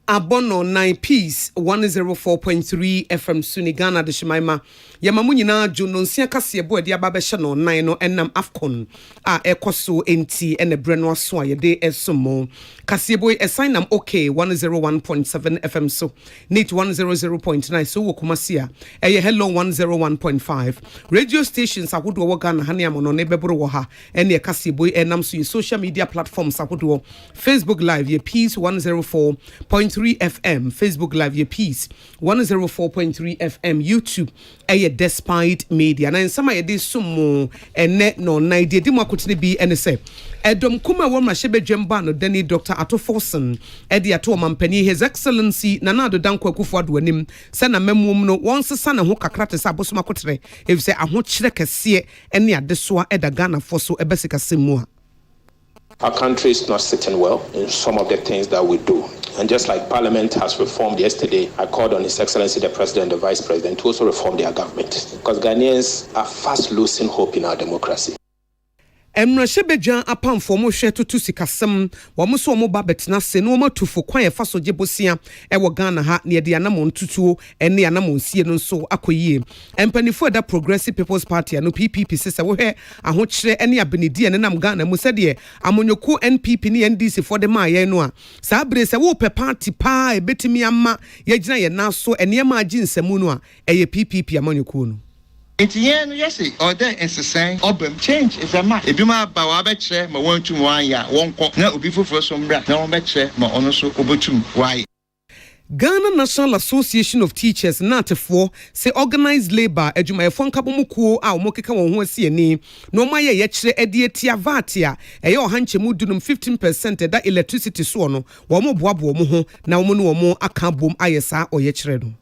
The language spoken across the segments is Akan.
Abono 9 Peace 104.3 FM Sunigana de Shimaima. Yamamunina Junonsia Kasiebo de Ababeshano 9 no enam Afcon. Ekoso enti ene Breno Swa de esumo. Kasiebo esainam okay 101.7 FM so. Nate 100.9 so wokumasia. Eye hello 101.5. Radio stations ahudo wogana haniamono nebebro woha. Ene Kasiebo enam so social media platforms ahudo. Facebook Live ye Peace 104.3 FM, Facebook Live your Peace 104.3 FM, YouTube Despite Media. Na nsama ye de sumo ene no na de mo akotene bi ene se edom kuma wo mahye bedwemba no dani Dr. Ato Forson de ato mampani His Excellency Nana Danko Akufo Addo anim se na mamum no won sesa na ho kakrate sa bosoma kotere if se ahokyere kese ene adesoa eda Ghana for so ebesika semu a. Our country is not sitting well in some of the things that we do. And just like Parliament has reformed yesterday, I called on His Excellency the President, the Vice President, to also reform their government. Because Ghanaians are fast losing hope in our democracy. Emrashebejan apam fomo hwe tutu sikasem wo so mo ba betena se no mo tufo kwan efa so gebosia wo Ghana ha ne de anamon tutuo ene anamon sie no so akoyie empanifo da Progressive People's Party no PPP se wo hwe ahokyere ene abenedi ene nam Ghana mu se de amonyoko NPP ne NDC for the maye no a sa bre se wo pe party pa ebetimi ama ye gina ye na so ene ma agi nsemu no a eye PPP amonyoko no. It's yen, yes, or there is the same. Obem change is a match. If you ma bawa betche, ma want to one ya, one cock, no, before for some brat, no betche, ma onoso obotum. Why? Ghana National Association of Teachers NATFO say organized labor ejuma efon kabomukuo a omokeka won ho asieni no maye ye kire edietia vatia eye ohanchemu dunum 15% da electricity so no wo mo boabo mo ho na wo no wo aka bom ayesa oye kire no.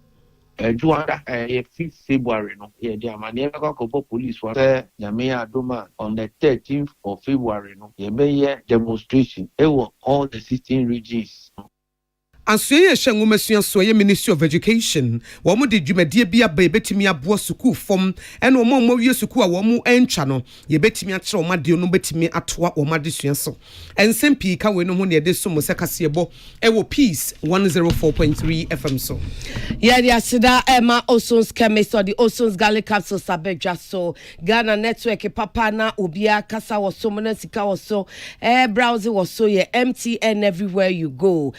Juanda, 5th February, no, yeah, the Amaniaka police was Yamea Doma on the 13th of February, no, yeah, demonstration. It was all the 16 regions. Ansuye Shangumesuan Soye Ministry of Education, Wamu de Jumedia Bia Betimi Abua Suku from and Omo Suku Wamu Enchano, ye betimi atro madio no betimi atwa o madisuan so. And Sempi ka we no ho ne de so moseka sebo ewo Peace 104.3 FM so. Yeah, the asida Emma Osons chemist or the Osons Garlic Capsule Sabeja so Ghana network papa na obia kasa was so mona sika was so browser was so ye MTN everywhere you go.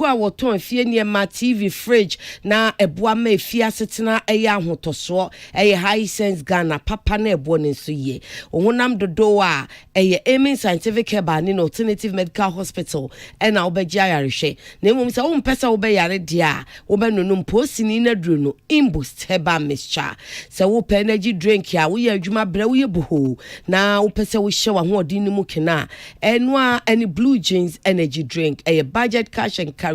Kwa woton fie niema TV fridge na eboa ma fie asetena eya ahotoso eye high sense Ghana papa na ebo ne so ye ohunam dodo a eye Aiming Scientific Herbal ni Alternative Medical Hospital e na obegya yarehwe na emom se wo mpesa wo be yare dia wo be nunum posini na duro no imboost herbal mixture se wo pe energy drink ya wo ye adwuma bra wo ye boho na wo pesa wo hye wa ho odin ni mu kena eno a any blue jeans energy drink eye budget cash and carry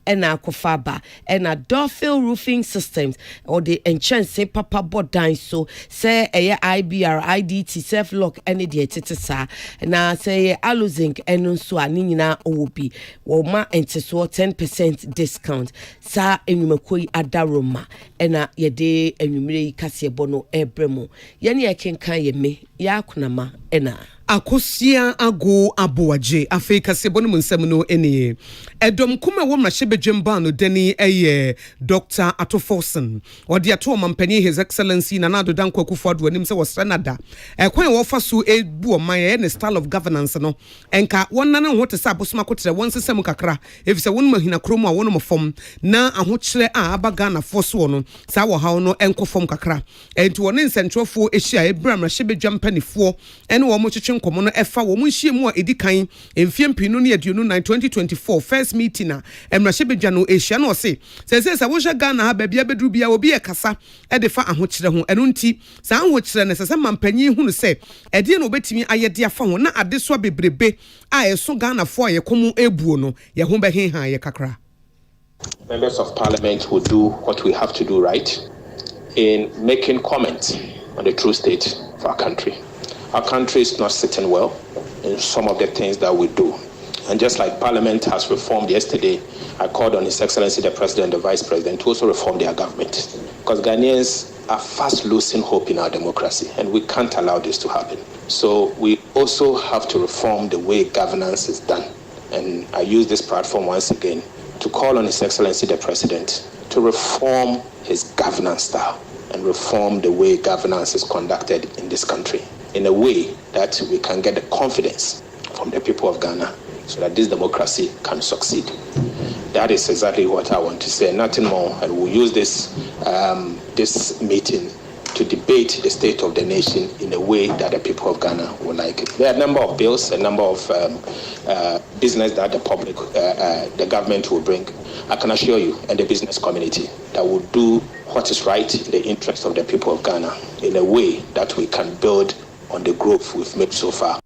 and akofaba and a Dorfield roofing systems or the enchance papa bodan so say a IBR IDT self lock any the etisa na say aluzinc and so anina obi woma entiso 10% discount sa enwumakoi adaroma ena yede enwumire kasebo no ebremo ye ne yekenkan ye me ya kunama ena Akosia ago aboaje afeka sebono munsem no ene edom kuma wo mahye bedwemba no dani eye Dr. Ato Forson odi ato mampani His Excellency Nana Danko Akufo Addo anim se wo Canada kwan wo fa so ebu oman ne style of governance no enka wonna na ho te sa bosoma kotere won sesem kakra efise won mahina kromu a won mo fom na ahokyere a abaga na foso no sa wo hawo no enko fom kakra enti won nsentwofo ehia ebra mahye bedwampanifo ene wo mo nkomo no efa wo munhie mu a edikan emfiempinu ne aduonu 2024 first meeting na emrahye bedwa no ehia no se se wo hwa Ghana ha babia bedru bia obi e kasa e de fa ahokyere ho eno nti sa ahokyere ne sese mampanyi hunu se ede no betimi ayede afa ho na ade so bebrebe a eso Ghana fo ye komu ebuo no ye ho behe ha ye kakra. Members of Parliament will do what we have to do right in making comments on the true state of our country. Our country is not sitting well in some of the things that we do. And just like Parliament has reformed yesterday, I called on His Excellency the President, the Vice President, to also reform their government. Because Ghanaians are fast losing hope in our democracy, and we can't allow this to happen. So we also have to reform the way governance is done. And I use this platform once again to call on His Excellency the President to reform his governance style and reform the way governance is conducted in this country in a way that we can get the confidence from the people of Ghana so that this democracy can succeed. That is exactly what I want to say, nothing more. And we'll use this meeting to debate the state of the nation in a way that the people of Ghana will like it. There are a number of bills, a number of business that the government will bring. I can assure you and the business community that will do what is right in the interest of the people of Ghana in a way that we can build on the growth we've made so far.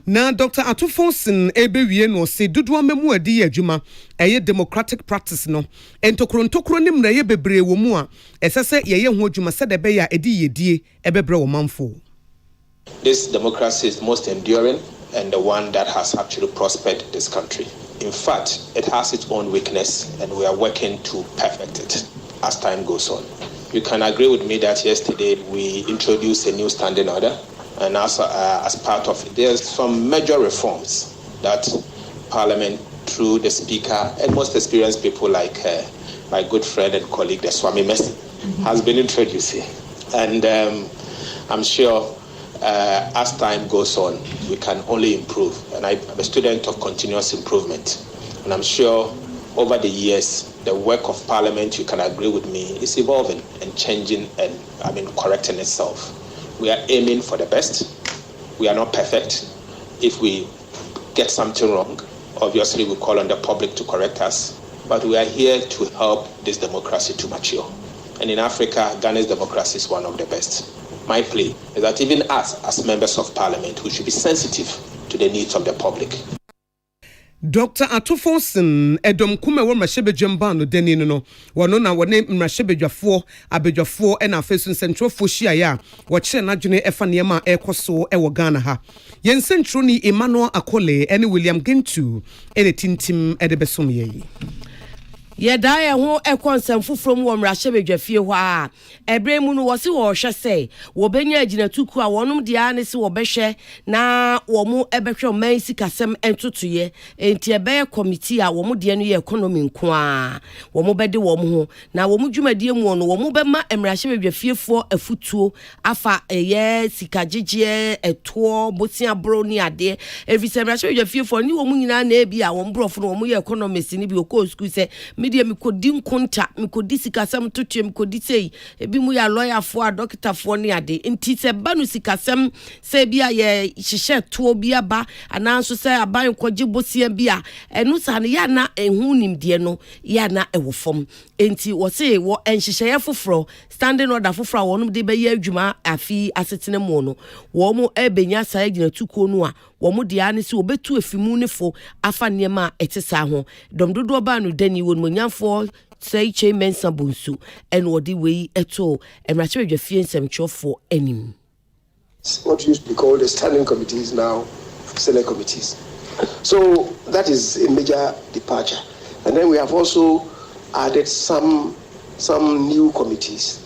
Na Dr. Atufonsin ebewie no se dodoa memu adi adwuma eye democratic practice no entokro nim na ye bebre wo mu a esese ye ho adwuma se de be ya edi yedie ebebre wo manfo. This democracy is most enduring and the one that has actually prospered this country. In fact, it has its own weakness and we are working to perfect it as time goes on. You can agree with me that yesterday we introduced a new standing order. And as part of it, there's some major reforms that Parliament, through the Speaker and most experienced people like my good friend and colleague, the Swami Messi, has been introducing. And I'm sure as time goes on, we can only improve. And I'm a student of continuous improvement. And I'm sure over the years, the work of Parliament, you can agree with me, is evolving and changing and correcting itself. We are aiming for the best. We are not perfect. If we get something wrong, obviously we call on the public to correct us. But we are here to help this democracy to mature. And in Africa, Ghana's democracy is one of the best. My plea is that even us, as members of Parliament, we should be sensitive to the needs of the public. Dr. Atufonsin edom kuma wo mrashebedwemba no deni no wono na wone mrashebedwafo abedwafo na afesu nsentwofo hia ya wo kire na dwene efa niema ekoso ewo Ghana ha yen sentro ni Emmanuel Akole ene William Gintu ene tintim edebesom yeyi Yeda ye ho ekonsem fufrom wo mrashebedwafie ho a ebre mu no wo se wo hwe se wo benya aginatuku a wonom dia ne se wo behwe na wo mu ebehwe man sikasem entotoye enti ebe committee a wo mu de no ye economy nko a wo mu bede wo mu ho na wo mu dwumadie mu no wo mu bema mrashebedwafiefo afutuo afa eye sikagegye eto botia bro ni ade evise mrashebedwafiefo ni wo mu nyina na ebi a wo mbrofo no wo mu ye economist ni bi okọ school se media mikodi nkonta mikodi sikasem totie mikodi sei ebi mu ya lawyer fo a doctor fo ni ade nti se banu sikasem se bia ye hihye to bia ba ananso se aban kwaje bosia bia enu sa ne ya na ehu nimde no ya na ewofom enti wo se wo enhihye foforo standing order foforo wonum de be ye adwuma afi asetene mu no wo mu ebenya sa agina tuko no a wo mu de ane se obetu afimu ne fo afa niema etesa ho domdodo ba no dani won nyamfo say mensa bunsu and wodi we eto emrachewedwafie nsemtwofo anim. What used to be called the standing committees now select committees. So that is a major departure. And then we have also added some new committees.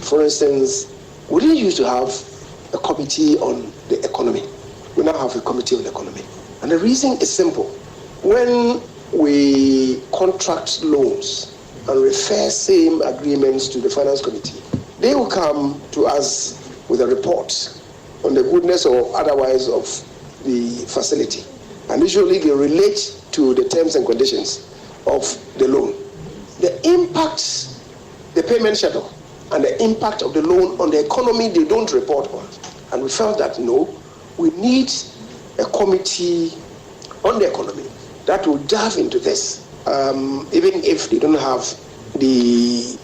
For instance, we didn't used to have a committee on the economy. We now have a committee on the economy. And the reason is simple. When we contract loans and refer same agreements to the finance committee, they will come to us with a report on the goodness or otherwise of the facility. And usually they relate to the terms and conditions of the loan. The impact, the payment schedule, and the impact of the loan on the economy, they don't report on. And we felt that no, we need a committee on the economy that will dive into this, even if they don't have the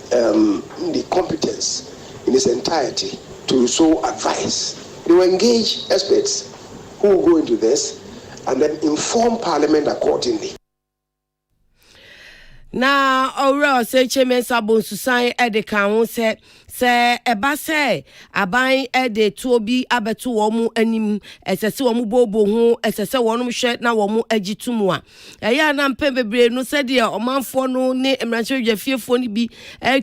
competence in its entirety to so advise. They will engage experts who will go into this and then inform Parliament accordingly. na owura say chairman sabon susan e de kan ho se eba se aban e de to bi abeto wo mu anim esese wo mu bobo ho esese wo no hwe na wo mu agitumu a eya na mpem bebre no se de omanfo no ne emranche dwafiefo ni bi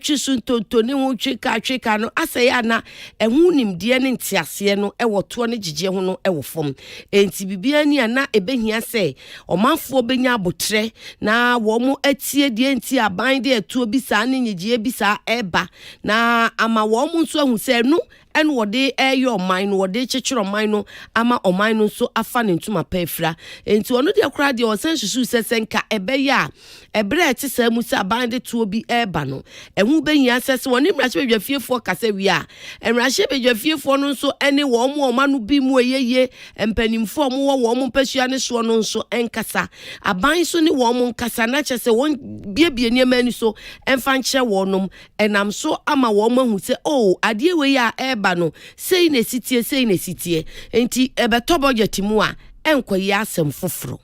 twisu ntonto ne ho tweka no ase ya na ehu nimde ne ntiase no e wo to ne gigye ho no e wo fom enti bibia ni ana ebehia se omanfo benya abotre na wo mu atie die enti aban de etuo bi sa ne nyigye bi sa eba na ama wo mu nso ahu se nu en wode eyo man no wode chechiro man no ama oman no so afa ne ntuma pafra enti ono de akra de o sensusu sesenka ebeya ebre eti sa mu se aban de tuo bi eba no ehu behia sese woni mrahye bedwafiefo kasa wi a mrahye bedwafiefo no nso ene wo mu oman no bi mu eyeye empanimfo mo wo mu pasua ne so no nso enkasa aban so ne wo mu nkasa na chese won biebie niema ni so emfa nkyere wo nom enam so ama wo mu ahu se oh ade we ya eba no sei na sitie enti ebeto budget mu a enkoyi asem foforo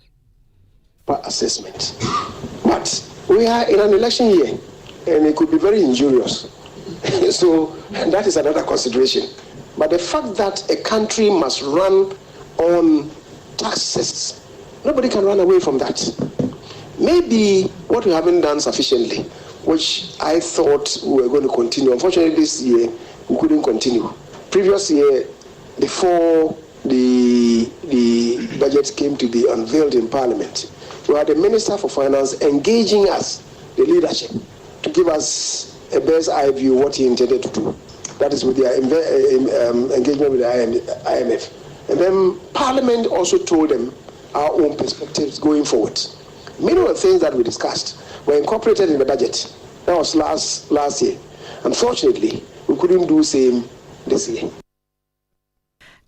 assessment. But we are in an election year and it could be very injurious. So that is another consideration. But the fact that a country must run on taxes, nobody can run away from that. Maybe what we haven't done sufficiently, which I thought we were going to continue. Unfortunately, this year we couldn't continue. Previous year, before the budget came to be unveiled in Parliament, we had the Minister for Finance engaging us, the leadership, to give us a bird's eye view of what he intended to do. That is with the engagement with the IMF. And then Parliament also told them our own perspectives going forward. Many of the things that we discussed were incorporated in the budget. That was last year. Unfortunately, we couldn't do the same this year.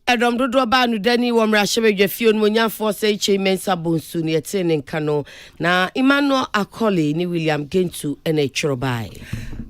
Edom dodo ba nu dani wo mrahye dwafio no nyafo say chairman sabonsu ne etene nkano na Emmanuel Akole ni William Gentu ene chrobai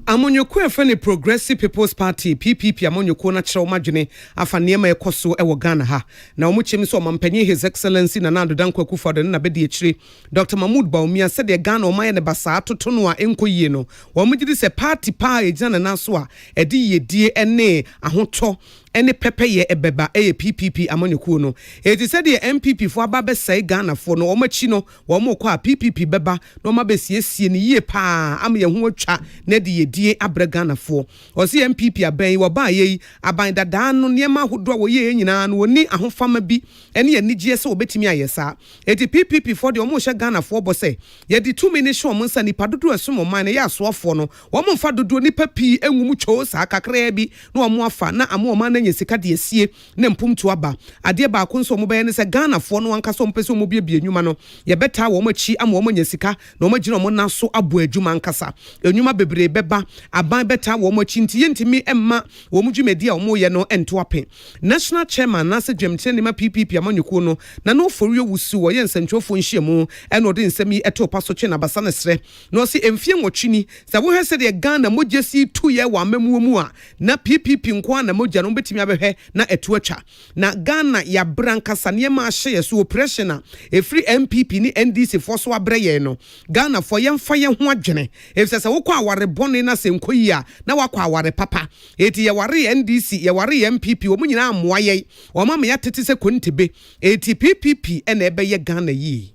Amonyoko efe ne Progressive People's Party PPP amonyoko na kyerɛ omadwene afa niema ekoso ewo Ghana ha na omukyem so omampanyi His Excellency na Nando Danko Akufo-Addo na bedi akire Dr. Mahmoud Baumia said de Ghana omaye ne basa atoto no a enkoyie no wo mugidi se party pa ejina na so a edi yedie ene ahoto ene pepe ye ebeba PPP amonyoko no eti said de MPP fo aba be sai Ghana fo no omachi no wo mokọ a PPP beba no mabesiesie ne yie pa am ye ho atwa na de die Ghana fo o si MPP aban wo ba ye aban dada no niema hodo wo ye nyina no oni ahofama bi ene anigye se obetimi ayesa eti PPP fo de o mo hye Ghana fo bo se ye di 2 minutes show mo nsa nipa dodo asomo man ye asoafo no wo mo mfa dodo nipa pi enwum cho sa kakra bi no mo afa na amo man na nyesika de asie na mpumtu aba ade ba ko nso mo be ne se Ghana fo no anka so mpese mo bie enwuma no ye beta wo machi ama wo nyesika na wo magina mo na so abo adwuma ankasa enwuma bebre beba aban beta wo machi nti yentimi emma wo mudwumedi a wo ye no ento ape national chairman na se dwemtene ma PPP amanyuko no na no fori wusu wo ye nsantwofo nhyiemu eno de nsami eto paso twe na basa ne sre no se emfie nwotwini se wo hwese de Ghana mogesi 2 ye wa mamu mu a na PPP nko na mogya no betimi abehwe na eto atwa na Ghana ya brankasa ne ma hye so operation a efri MPP ni NDC foso abreye no Ghana fo yemfa ye ho adwene efse wo kwa aware bone na se nkoyi a na wakwa aware papa eti ye ware NDC ye ware MPP wo munyina amoa ye wo mama ya tete se kontebe eti PPP ene ebe ye Ghana yi.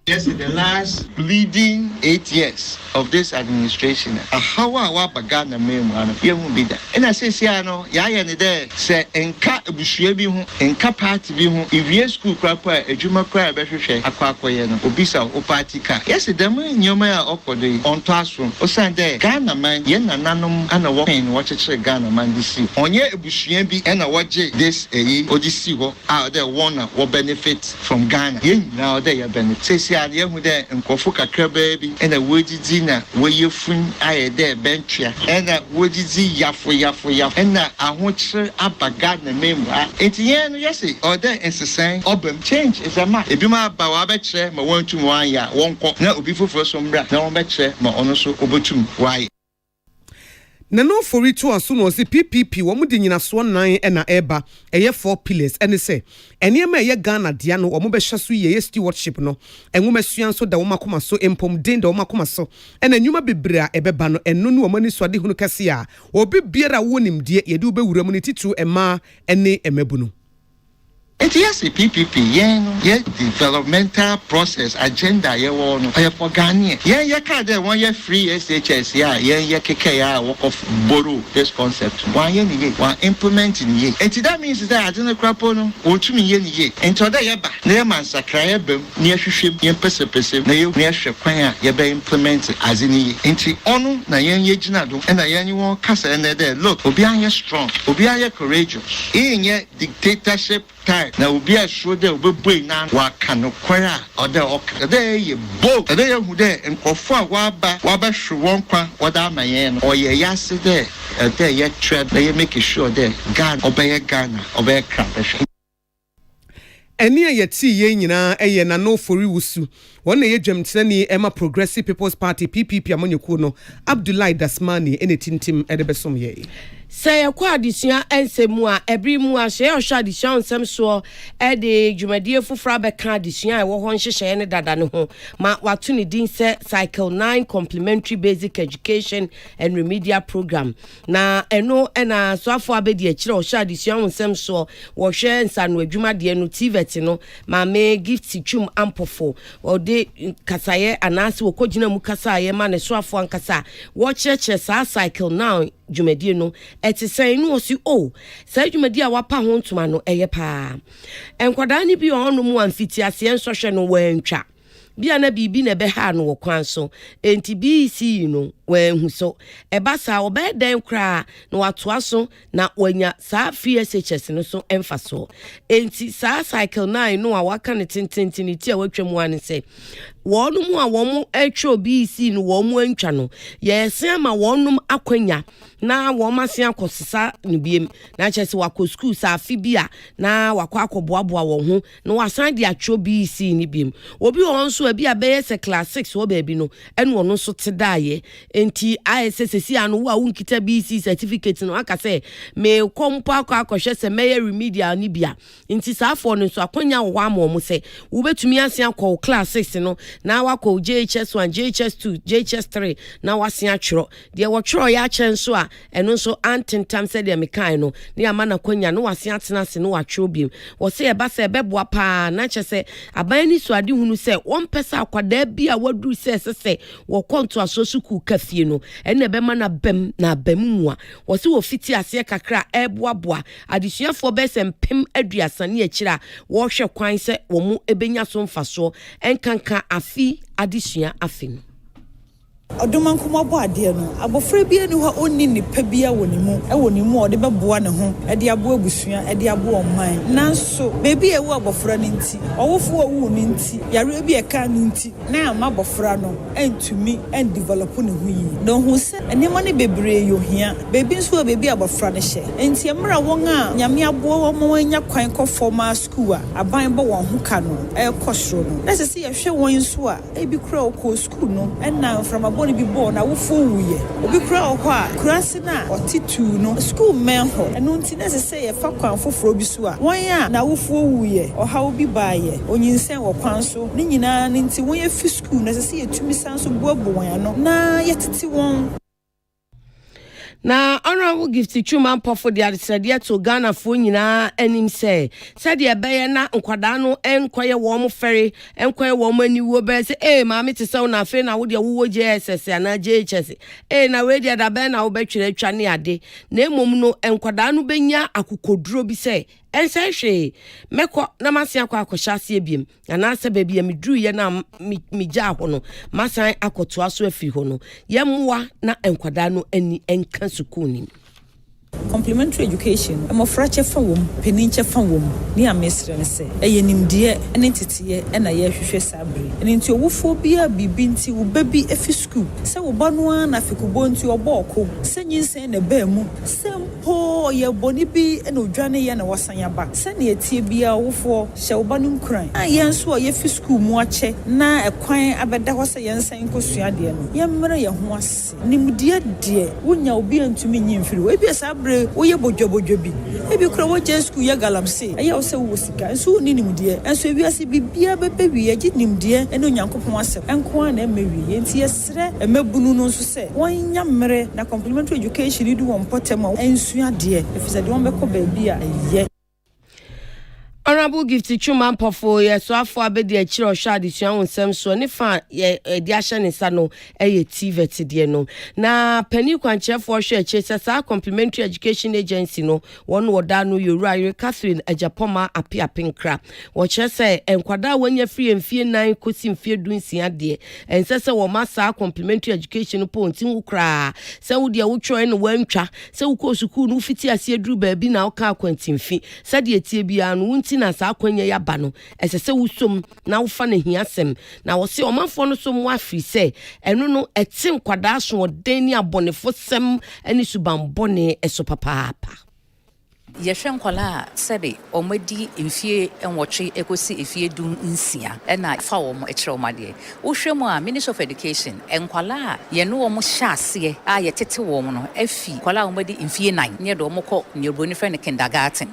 Yes, in the last leading 8 years of this administration, how our Ghana member, you won't be there. And I say, no, ya there, say, enka bushie bi ho, enka party bi ho, if you school crap, a juma cry, beshe, akwakoyeno, obisa, opatika. Yes, the nyoma ya okode on classroom. Osande, Ghana man, yen na nanom, ana walking, watch it, Ghana man, this see. Onye bushie bi, and a watch this, odisi ho, out there, one will benefit from Ghana. Yen now they are benefit. Adeɛ hu dɛ nkɔfo kakra baby ɛna wodidi na wɔyɛ fun ayɛ dɛ bɛntwea ɛna wodidi yafo ɛna ahokyere aba Ghana memu enti yɛn no yɛse ɔdɛ nsesan ɔbɛm change is a ma ebi ma ba wabɛkyerɛ ma wɔntum wɔanyɛ a wɔnkɔ na obi foforɔ so mbra na wɔbɛkyerɛ ma ɔno so obotum wɔayɛ. na no for it to aso no se PPP wo mu de nyina so 9 na eba eye 4 pillars ene se enema eye Ghana dia no wo mu be hwa so ye stewardship no enwuma suan so da wo makoma so empom den da wo makoma so ena nyuma bebre a ebeba no eno no wo mani so ade hunu kase a obi biara wonim die ye de wo be wura mu ne titru ema ene emabu no. It is a PPP, developmental process agenda, for Ghana. Can't 1 year free SHS, walk off borrow this concept. 1 year, one implementing ye. And that means that I don't crapono, or 2 million ye. And to that, near Mansacra, near Ship, near Pacific, near Shapaya, be implemented as in ye. And to honor Nayan Yajinado, and Nayan Casa, and there, look, Obianya strong, Obianya courageous. In yet dictatorship time. Now be assured there will be now what can acquire or there you both there who there and for waba shruwanka wada mayen or ye yesterday there yet tread they make sure there Ghana obey crap. Eni ayeti ye nyina eye na no fori wusu wona ye dwamtene Emma Progressive People's Party PPP amonyekuo no Abdullahi Dasmani ene tintim edebesom ye. Say a quadisha and semua every mua share shadi shan some so de jumadie fufra be cadisha wo hon hye ne dada ne ho ma watuni din se cycle 9 complementary basic education and remedial program na eno na so afo abedi a kire o shadi shan some so wo hwe nsanu adwumade no TVET no ma me gift twum ampofo o de kasaye anase wo kogina mu kasaye ma ne so afo ankasa wo cheche sa cycle 9 jumadie no eti say no si o say jumadie a wapa ho ntoma no eye pa enkwada ni bi onu mu amfiti ase ensohwe no wantwa bia na bibi na be ha no kwan so enti BC no wenhu so ebasa obeden kra na watoa so na wanya sa FSHS no so emfaso enti sa cycle 9 no a waka ne tintintin ti a watwam wan se wonu mu a womu etwo BC no womu antwa no yesi ama wonum akwanya na womase akosesa ne biem na kyese wako school sa afibia na wakwa akoboaboa wo ho na wasan de atwo BC ne biem obi won so abi abeye se class 6 wo baabi no ene wono so tedaye enti ISSC anu wa unkita BC certificate no aka say me kompo akohwe se meye remedial ni bia enti sa afo no so akonya wo ama mo se wo betumi ase akọ class 6 no na wakọ JHS 1 JHS 2 JHS 3 na wase atworo de wo tworo ya kyen so a eno so antentam se de mekan no ne ama na konya no wase atena se no watworo biem wo se e ba se beboa pa na kyese aban ni so ade hunu se won pesa akwada bia wadu se wo konto asosuku kafie no ene be ma na bem mu a wo se wo fiti ase kakra eboaboa adesuafo be se mpem aduasane akira wo hwe kwan se wo mu ebenya so mfaso enkanka afi adesua afin Oduma nkoma bo ade no abofra bia ni ho onni nipa bia woni mu ode beboa ne ho ade abo abusua ade abo oman nanso bebi ewu abofra ne nti owofo owu ne nti yare bi eka ne nti na ama abofra no entumi en develop ne hu yi no hu se enema ne bebre yo hia bebi nso bebi abofra ne hye enti emra won a nyame abo wo mo anya kwan ko formal school a aban bo won ho ka no e kosoro no na se se ye hwe won nso a e bi kura ko school no enna from Boni be born, I will fool ye. Obi kura okwa, kurasi na otitu no school men ho. Enu nti na say e fa kwan foforo bi so a. Won ya na wo fool ye. O ha obi ba ye. Onyinsen wo kwan so. Ni nyina nti won ye fi school na say e tumi san so boabo won ya no. Na yetiti won na honorable gift chuma pofo de adesade to Ghana fo nyina anim se de beye na nkwada no enkoye wo mo fere enkoye wo mo aniwo be se maame te se na fe na wo de wo JSS na JHS na we de da be na wo betwere twa ne ade na emom no nkwada no benya akokoduro bi se ense hwe mekọ na masia kwa akohyase ebiem na ase ba bia medru ye na migya ho no masan akoto aso afiri ho no yemwa na enkwada no ani enka sukuni complementary education emo frache fa wom peninche fa wom ni amesre ne se eyenimde ene titiye na ye hwehwe sabre ene nti owufo bia bibi nti wo babi efi school se wo ba no na fikubo nti oboko se nyinsen na ba mu se po ye boni bi e no dwane ye na wasan yaba se na etie bia wofo hye wo ba no nkran a ye nso ye fi school mu ache na ekwan abeda ho se ye nsan kosua de no ye mmere ye ho ase nimdie de wonya obi antumi nyimfiri we bia sabre wo ye bodwobodwo bi e bi kro wo je school ye galamse e ye wo se wo sika nso ni nimdie enso e wi ase bibia bebe wi ye gi nimdie e no nyankopon ase enko na emewi ye nti ye sere emebunu no nso se wonya mmere na complementary education du won potem ensua de efise de won be ko ba bia ye Honorable Gift Chuma Mpofo ye so afo abedi a chiro hwa adesua wonsem so ne fa ye de ahye ne sa no eye TVET de no na pani kwanchefo hwe eche sa complementary education agency no won woda no Yorua Catherine Ajapoma apiapinkra wo che se enkwada wanya free mfie 9 kosi mfie dunsia de ense se wo masa complementary education po ntin ukra se wo de wo twa no wantwa se wo ko sukuu no fiti ase aduru ba bi na wo ka kwantimfi se de etie bia no na sa akwanya ya ba no esese wusom na wofa na hiasem na wo se omanfo no so mo afri se eno no eti nkwada so den ni abonefo sem ani subambone eso papaapa Yehwe nkwala sebe omadi mfie enwotwe ekosi efie dum nsia na fa wo mo ekire omade wo hwemu a Ministry of Education enkwala ye no wo mo hyase a ye tete wo mo no afi kwala omadi mfie 9 ne do mo kɔ ne oboni friend kindergarten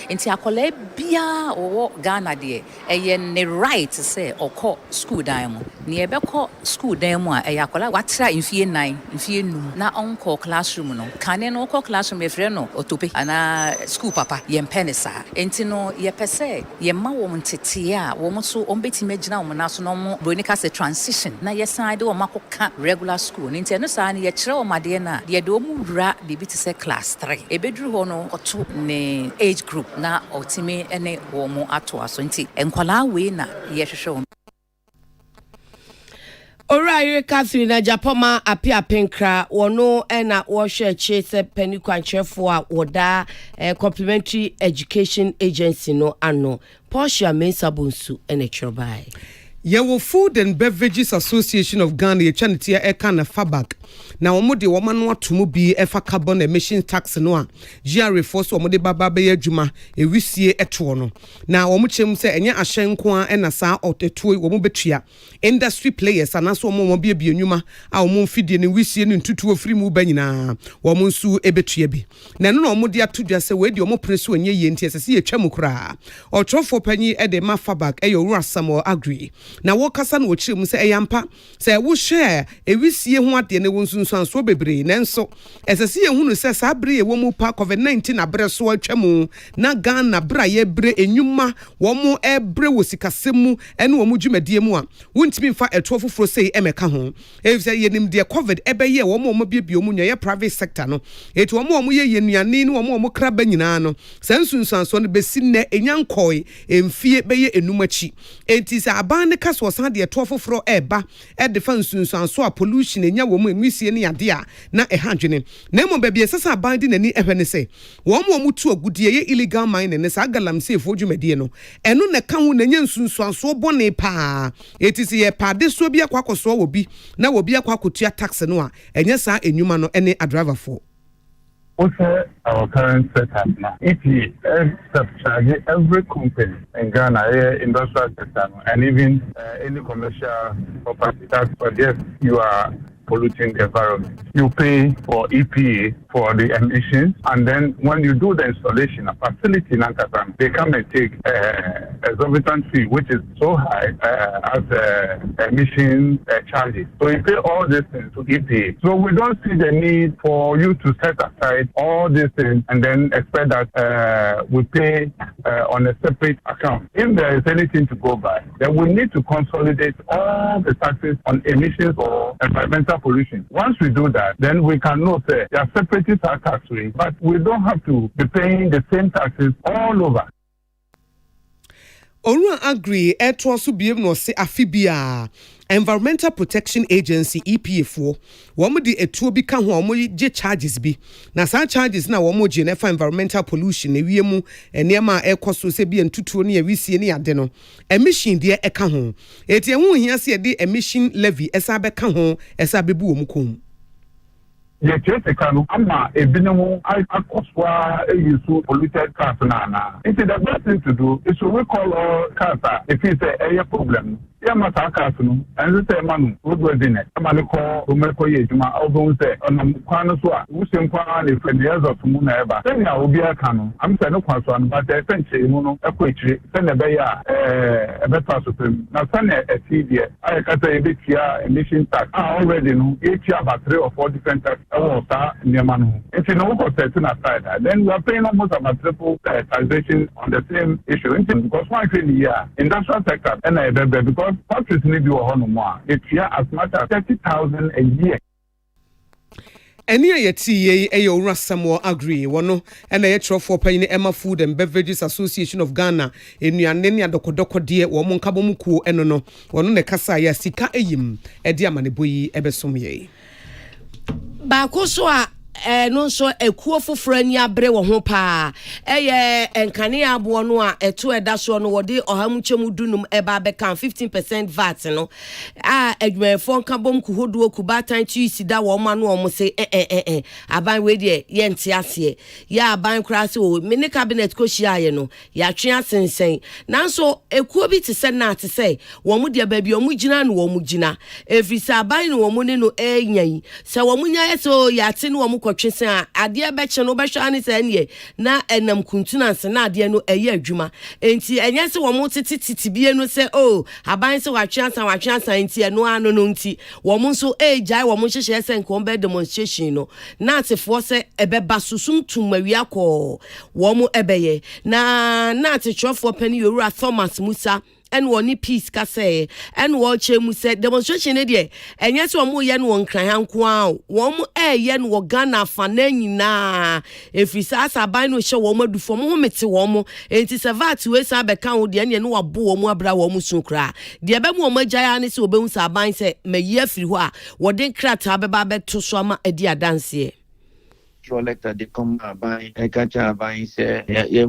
Inti akola bia owo Ghana de eye ne right say okọ school dan mu ne ebekọ school dan mu a eye akola watra mfie 9 mfie num na onko classroom no kane no okọ classroom efre no otope ana school papa ye mpenisa enti no ye pese ye ma wo ntete a wo mo so ombeti magina wo na so no mo bronika se transition na ye side wo makoka regular school enti no sa ne ye kire wo made na ye de wo mu wura bibi te se class 3 ebeduru ho no oto ne age group na otime ene wo mo ato aso nti enkwala we na ye hwehwe Alright, Catherine Ajapoma apiapinkra wono ena wo hwe che se pani kwanchefo a woda complementary education agency no ano Portia Mensabonsu ene chrobai Yewo Food and Beverages Association of Ghana ye chanitia Akan na Fabak na omode woma no atomo bi efa carbon emission tax no a GRA force omode baba be adwuma ewisie eto no na omo chem se enye ahyenko a na saa oteto omo betua industry players anaso omo bi enwuma a omo mfidie ne wisie ne ntutu ofiri mu ba nyina omo nsu ebetua bi na no omode atodwa se we di omo preso enye ye nti esese ye twam kura otrofo panyi ede ma Fabak eyo Rasamo Agri na wokasa na wochire mu se eyampa se wo hwe ewisie ho ade ne wonsunsuanso bebre nenso esese ye hunu se sa bre ye wo mu pa COVID-19 na bre so atwamu na Ghana bra ye bre enwuma wo mu ebre wo sikasemu ene wo mu dwumadie mu a wontimi mfa eto foforo sei emeka ho efise ye nim de COVID ebeye wo mu biebie mu nyoye private sector no eto wo mu ye yenuane ne wo mu kraba nyina no sansunsuanso no besi ne enyankoi emfie beye enumachi enti se aban kaso san de eto foforo eba e defansunsuanso a pollution enya wo mu enwisie ne yade a na ehadwene na mo ba bi esesa ban de nani ehwene se wo mu tu agudie ye illegal mining ne sa galamse efo dwumadie no eno ne ka ho na nya nsunsuanso bone pa etisi ye pade so bi akwakoso wo bi na wo bi akwakotua tax no a enya sa enwuma no ene a driver for also our current setup now. EPA subcharge every company in Ghana, industrial sector, and even any commercial property. That's for yes, you are polluting the environment. You pay for EPA for the emissions, and then when you do the installation, a facility in Akan, they come and take exorbitant fee, which is so high as emission charges. So you pay all these things to EPA. So we don't see the need for you to set aside all these things and then expect that we pay on a separate account. If there is anything to go by, then we need to consolidate all the taxes on emissions or environmental pollution. Once we do that, then we can know say they are separated tax rates, but we don't have to be paying the same taxes all over. Orua Agri eto so biem no se afibia Environmental Protection Agency EPA for womo di etuo bi ka ho omo je charges bi na sa charges na womo je na fa environmental pollution na wiemu enema ekoso se bi entutuo ne yawisie ne ade no emission de eka ho eti ehun hia se de emission levy esa be ka ho esa bebu omu kom ye chese kanu ama ebinom akoswa eyisu polluted cars na it is the best thing to do is to recall all cars if it's a problem ya masa cars no and say manu roadworthy net amane ko omeko ye juma album say onam kwano so a wusem kwa na friend years of mu na eba say na obi aka no am say no kwaso an but e fenche mu no ekwachi say na be ya better supreme na say na etidie ay ka say ebetia emission tax already no each about 3 or 4 different tax water near no if you know what set aside then we are paying almost about triple taxation on the same issue because one thing here industrial sector and because factories need you on more it's here as much as 30,000 a year. Any ayeti ye owura Samuel Agri wono na ye trofo panyin Emma Food and Beverages Association of Ghana enuane ne adokodoko de wo mo nkabo mukuo eno no wono ne kasa ya sika eyim e de amaneboyi ebesom ye ba ko so a no so ekuo foforo ani abre wo ho pa eye enkane abo no a eto eda so no wode ohamuchemu dunum eba beka 15% VAT no adwumefo nkabom ku hoduo ku batan tu sida wo ma no o mo se aban we de ye nte ase ya aban kra se o mini cabinet ko hia no ya twe asensen nanso ekuo bi te se na te se wo mu de ba bi o mu gina no wo mu gina efisa aban no wo mu ne no enyan se wo mu nya so ya te no wo mu kwatwese a ade be che no be hwa ne se ne na enam kuntunanse na ade no eye adwuma enti enye se wo mu titi bie no se aban se watwe asan enti eno ano no enti wo mu so jai wo mu hyehye se nko be demonstration no na atefo se ebe basusum tumawia ko wo mu ebeye na atechofo pani Yowura Thomas Musa and one peace kase and watch mu said demonstration e de enye se omo ye no nkran hanko a wo mo ye no Ghana fana nyina efisa asaban no hye wo mo adufo mo mete wo mo enti sevat we sa be kan wo de ne no wabo wo mo abra wo mo sunkra de be mo mo agya ne se obehu saban se mayi afiri ho a wo de krata beba beto so ama adi adanse elected they come by a catcher by say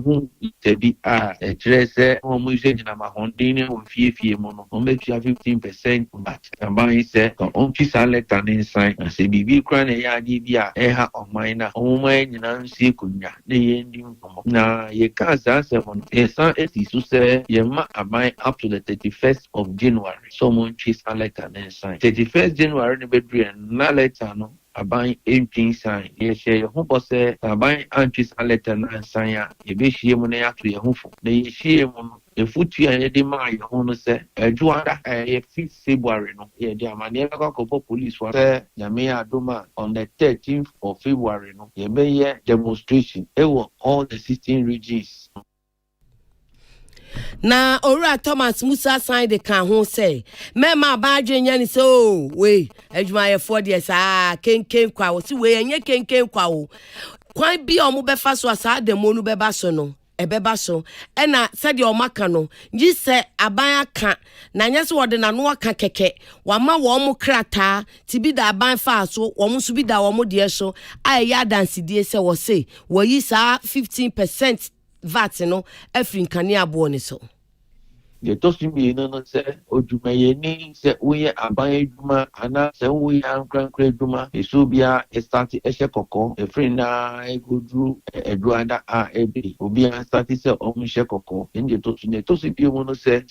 who to be a dress or music in a mahondini or fee mono make you 15% but by say on piece select an inside and say BB cran a yadibia eha of mine on man see kunya the ending na ye can't answer on a son is say ye ma buy up to the 31st of January someone cheese select an inside 31st January the bedroom na later no aban empin sign ye share your home boss aban antis letter na sign ya ye be hie mu na ya to ye hofo na ye hie mu e futu ya de ma ye ho no se adwada ye 5th February no ye de amane ko police wa say nyame adoma on the 13th of February no ye be ye demonstration e all the 16 regions. Na Owura Thomas Musa sign the kan ho say mema baadwe nya ni so we adwumaye for de sa kenken kwa wo si we enye kenken kwa wo kwan bi o mo befa so asa demo nu beba so no ebeba so na said o maka no ngi se aban aka na nya se wode na no aka keke wama wo mo krata ti bi da aban fa so wo mo so bi da wo mo de so ya dance die se wo say wo yi sa 15% VAT no afrin kane abo ne so ye to si bi no se oduma ye ni se we aban aduma ana se we ankran aduma eso bia start ehye kokko efrin na egodru eduada ebi obi an start se omu hye kokko nje to si bi no se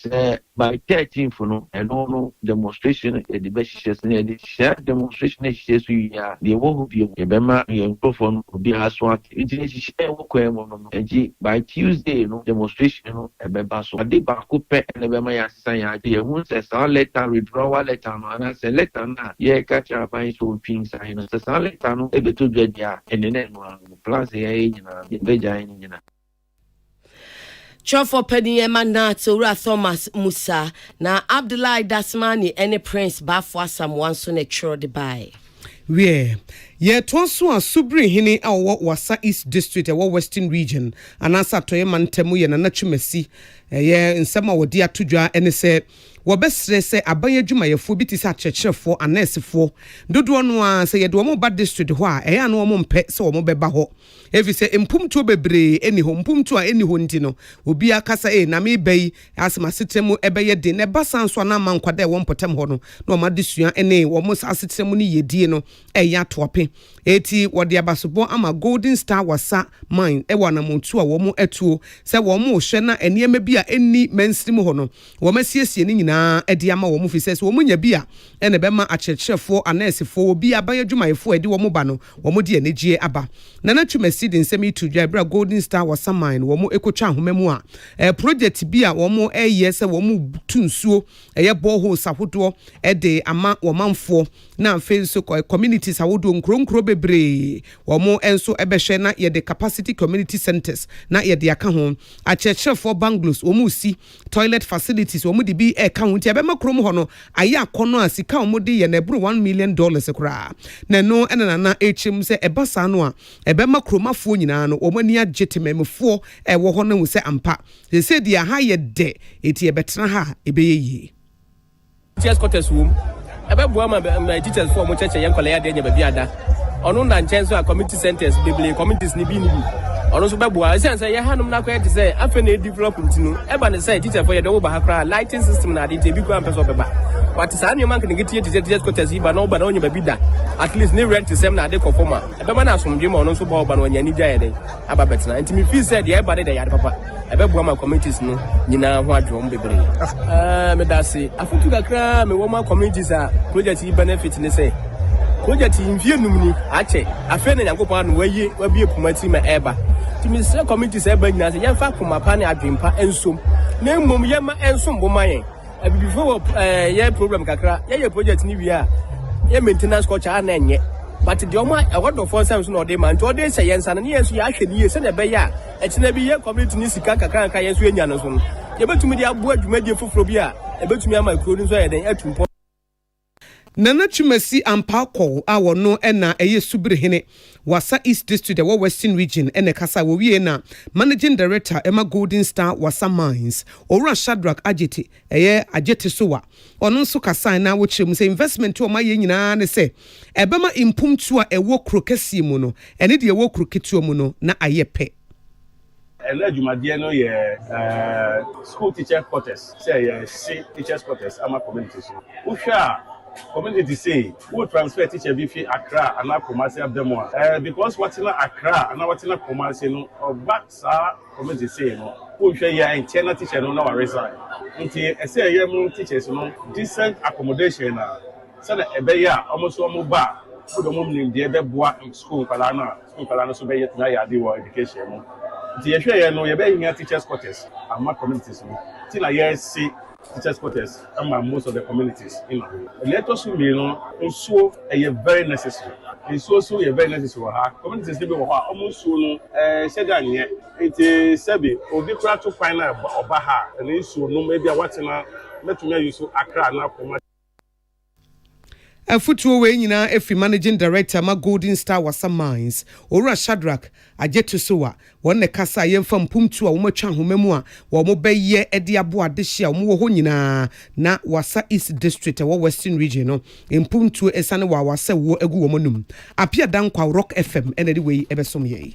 by 13th no no demonstration e de be hye se ne de share demonstration e hye so ya de wo hu bi e be ma ye microphone obi aso at nje hye wo kwa mo no nje by Tuesday no demonstration no e be ba so ade ba ko and the Bema Yasan, the wounds as all letter withdrawal letter, and I say letter na, ye catch up by so things. I know the letter no able to get ya, and the next one plus the age in a vagina. Chofo penny emana to Owura Thomas Musa na Abdullahi Dasmani any prince bafwa someone so ne chro de buy. We ye tonso a subri hini awo wasa East District awo Western Region anasa toye mantemu ye na nachumesi ye nsema wodi atodwa ene se wobesre se aban adwumayefo bi ti se akyerkyerefo anesefo dodo no a se ye de wo ba district ho a eya no wo mpe se wo beba ho efi se empumtuo bebre eni ho mpumtuo a eni ho nti no obi akasa na me bai asema setremu ebeye de ne basa nso na mankwada e won potem ho no na omadesua ene wo mo asetremu ni yedie no eya tope eti wode abasobo ama Golden Star Wasa mine e wana montu a wo mo etuo se wo mo hwe na eniema bi a eni mainstream ho no wo masiesie ni nyina edi ama wo mo fi se wo mo nya bi a ene be ma akyerkyerefo anesefo obi abaya dwumayefo edi wo mo ba no wo mo de enegye aba nana twumasi de nsem itu dwa bra Golden Star Wasa mine wo mo ekotwa ahomemu a project bi a wo mo eye se wo mo tunsuo eye borehole sahodo ede ama wo manfo na afi so communities awodo nkronkro bebre wo mo enso ebehwe na ye the capacity community centers na ye de aka ho akyerkyerefo bungalows wo mo si toilet facilities wo mo de bi eka ho ntia be makrom ho no aye akono asika wo mo de ye na ebro $1 million kra na no ena na echim se ebasa no a ebe makromafo nyina no wo mani agetememfo wo ho no se ampa se dia ha ye de eti ebetena ha ebeye teachers quarters room ebeboa ma teachers for mo cheche yen kwala ya de nya ba biada ono na nchenso a community centers bebele communities ni bi ono so beboa say ye hanum na kwa say afa na develop ntinu eba ne say teacher for ye de wo ba ha kra lighting system na de bi kwa ampeso beba but sa nneoma nka ngeti teachers quarters ba na wo ba na onye ba bi da at least ne rent sem na de conforma ebema na asomdwe ma ono so ba wo ba na onya ni gya de aba betina ntimi feel say de eba de yade papa ebeboa ma communities no nyina ho adwom bebre me da se afutu kakra me wo ma communities a project yi benefit ne say project invie numni ache afa na yankopon anu waye pumati ma eba timi se communities eba nyina se yemfa komapa ne adwempa ensom na mmom yema ensom bomayen before ye problem kakra ye project ni wi a ye maintenance culture na enye but the oma what of for times no dey man to dey say yensa na yenso ya hwe ni ye se na be ya e kina bi ye community ni sika kakra nka yenso enya no so ye betumi dia bo adwumadie foforo bi a e betumi ama kuro ni so ye den atumpo nana twumasi ampako a wono na eye subirehene Wasa East District the Western Region ene kasa wo wie na Managing Director Emma Golden Star Wasa Mines Ora Shadrack Ajete eye Ajete sowa ono nso kasa na wo kyerem say investment to ma ye nyina ne say ebema impumtu a ewo krokesi mu no ene de ewo kroketu mu no na ayepe Jumadie no ye school teacher quarters say ye teachers quarters ama communities usha community say who transfer teacher be fi Accra and Kumasi abdemo because what in Accra and what in Kumasi no or back sa community say no who share ya internal teacher no na resign nti say ye mu teachers no decent accommodation na say na ebe ya almost omo ba who do mum nim de ebe boa school kala no so be yet na ya dey education no nti ye share ye no ye be yin teachers quarters ama communities no ti na ye see teachers quarters and most of the communities in let us also very necessary. It's also very necessary. Communities be almost so no it is sabi obi try to find out obaha and so no maybe what na let me use Accra na Kumasi. Afutuo we nyina efi Managing Director ma Golden Star Wasa Mines Ora Shadrack Ajete sowa wonne kasa yemfa mpumtu a womatwa homemu a wo mo beye ede abo adehye a wo ho nyina na Wasa East District wo Western Region no mpumtu esane wa Wasa wo egu wo monum apia dankwa Rock FM ene de we ebesom ye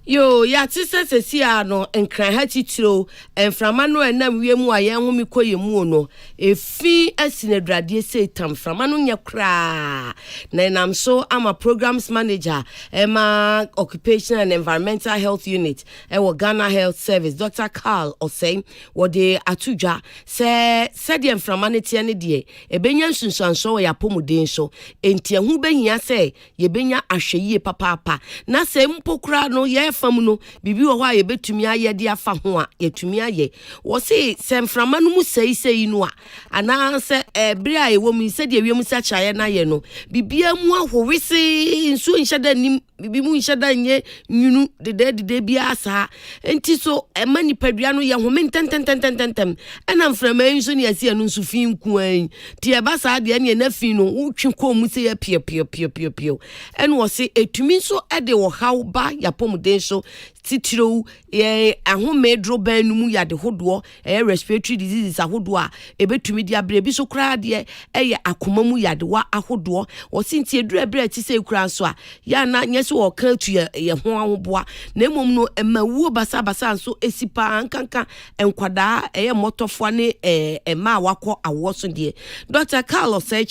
yo ya tise sia no enkran ha titiro enframa no enam wiemu a yen humi koyemu no efi asinadradie setam frama no nya kra na enam so ama programs manager ema occupational and environmental health unit ewo Ghana Health Service Dr. Carl Osei wode atudwa se de enframa ne tie ne de ebenya nsunsanso ya pomuden so enti hu behia se ye benya ahweyie papa na se mpokura no ye fam no bibi wo ha ye betumi aye de afa ho a yetumi aye wo se semframa no mu sei no a ana se bre a ewo mu se de wiem sa chaye na ye no bibia mu ahowese nso nhyada nim bibi mu nhyada nye nyunu de bia asa enti so emani padua no ye home ntententententem ena mframa nso ne asia no nso fi nkuan ti e ba sa de ne na fi no utwi ko mu se ya pio en wo se etumi nso ede wo haw ba yapomden so titiro ye ahomedro ban mu yade hodo respiratory diseases ahodo a ebetumi dia bre bi so kra de akoma mu yade wa ahodo wo sinti edura bre ti se kra so a ya na nya so o ka tu ye ho ahoboa na emom no emawuo basa nso esipa nkanka enkwada eye motofo ne ema wakọ awo so de Dr. Carlos say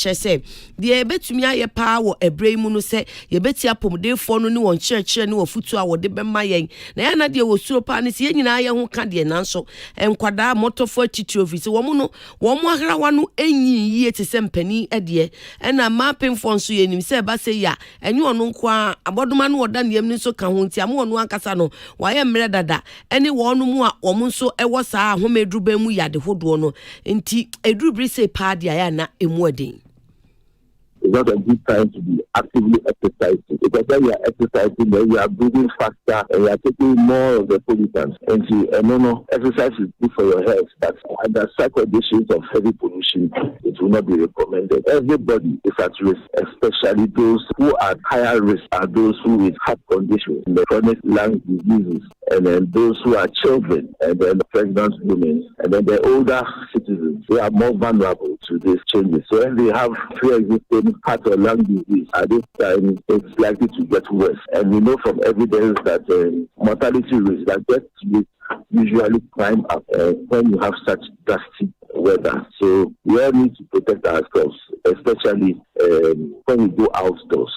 de betumi aye pa wo ebrei mu no se ye beti apomdefo no ne won church ne wo futu a wo de bema yen na ya na de wo suro pa ne se nyina ye ho ka de nanso enkwada motofo atiti office wo mu no wo mu ahrawa no enyi yie te se mpani ede na mapemfo nso ye nim se ba se ya enyo no nko a abodoma no woda ne yam ni so ka ho nti amo no ankasa no wa ye mre dada ene wo no mu a wo mu nso ewo saa ahomedru ba mu yade hodo no nti edrubri se pa de ya na emu eden. It's not a good time to be actively exercising. Because when you are exercising, then you are breathing faster and you are taking more of the pollutants. And exercise is good for your health, but under such conditions of heavy pollution, it will not be recommended. Everybody is at risk, especially those who are at higher risk are those who with heart conditions, chronic lung diseases, and then those who are children, and then pregnant women, and then the older citizens. They are more vulnerable to these changes. So when they have pre-existing heart or lung disease, at this time it's likely to get worse. And we know from evidence that mortality rates that get usually climb up when you have such drastic weather. So we all need to protect ourselves, especially when we go outdoors.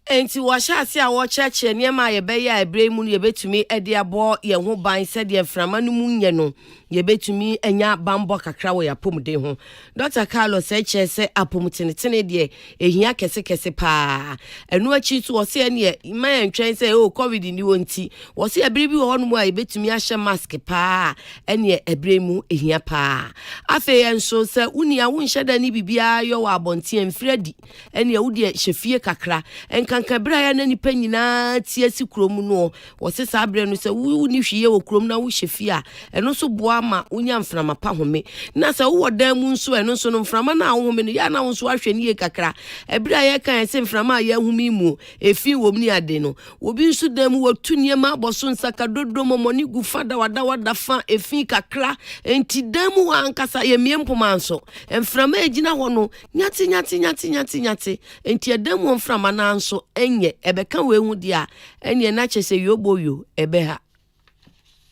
Enti washasi a wo cheche niema ye be ya ebre mu ye betumi ede abo ye ho ban se de frama no mu nye no ye betumi enya bambo kakra wo ya pomde ho. Dr. Carlos eche se apomtenetene de ehia kese pa enu achi so wo se ne ma entwen se o covid ni wonti wo se ebre bi wo no mu a ye betumi ahye mask pa ene ebre mu ehia pa afe enso se uni a wonhye da ni bibia yo wa abonte emfredi ene wo de hyefie kakra enka kabra ya na nipa nyina tie si krom no wo se sa abre no se wo ni hwiye wo krom na wo hyefi a eno so boa ma unya mframa pa home na se wo dan mu nso eno so no mframa na wo home no ya na wo so ahwe ni kakra ebra ya kan se mframa ya humi mu efi wo mni ade no obi nso dan mu watu niema aboso nsaka dodo momoni gu fada wada fa efi kakra enti dan mu ankasa ye miempoma nso mframa egina ho no nyati enti dan mu mframa na nso enye ebeka we hu dia enye na chese yoboyo ebeha.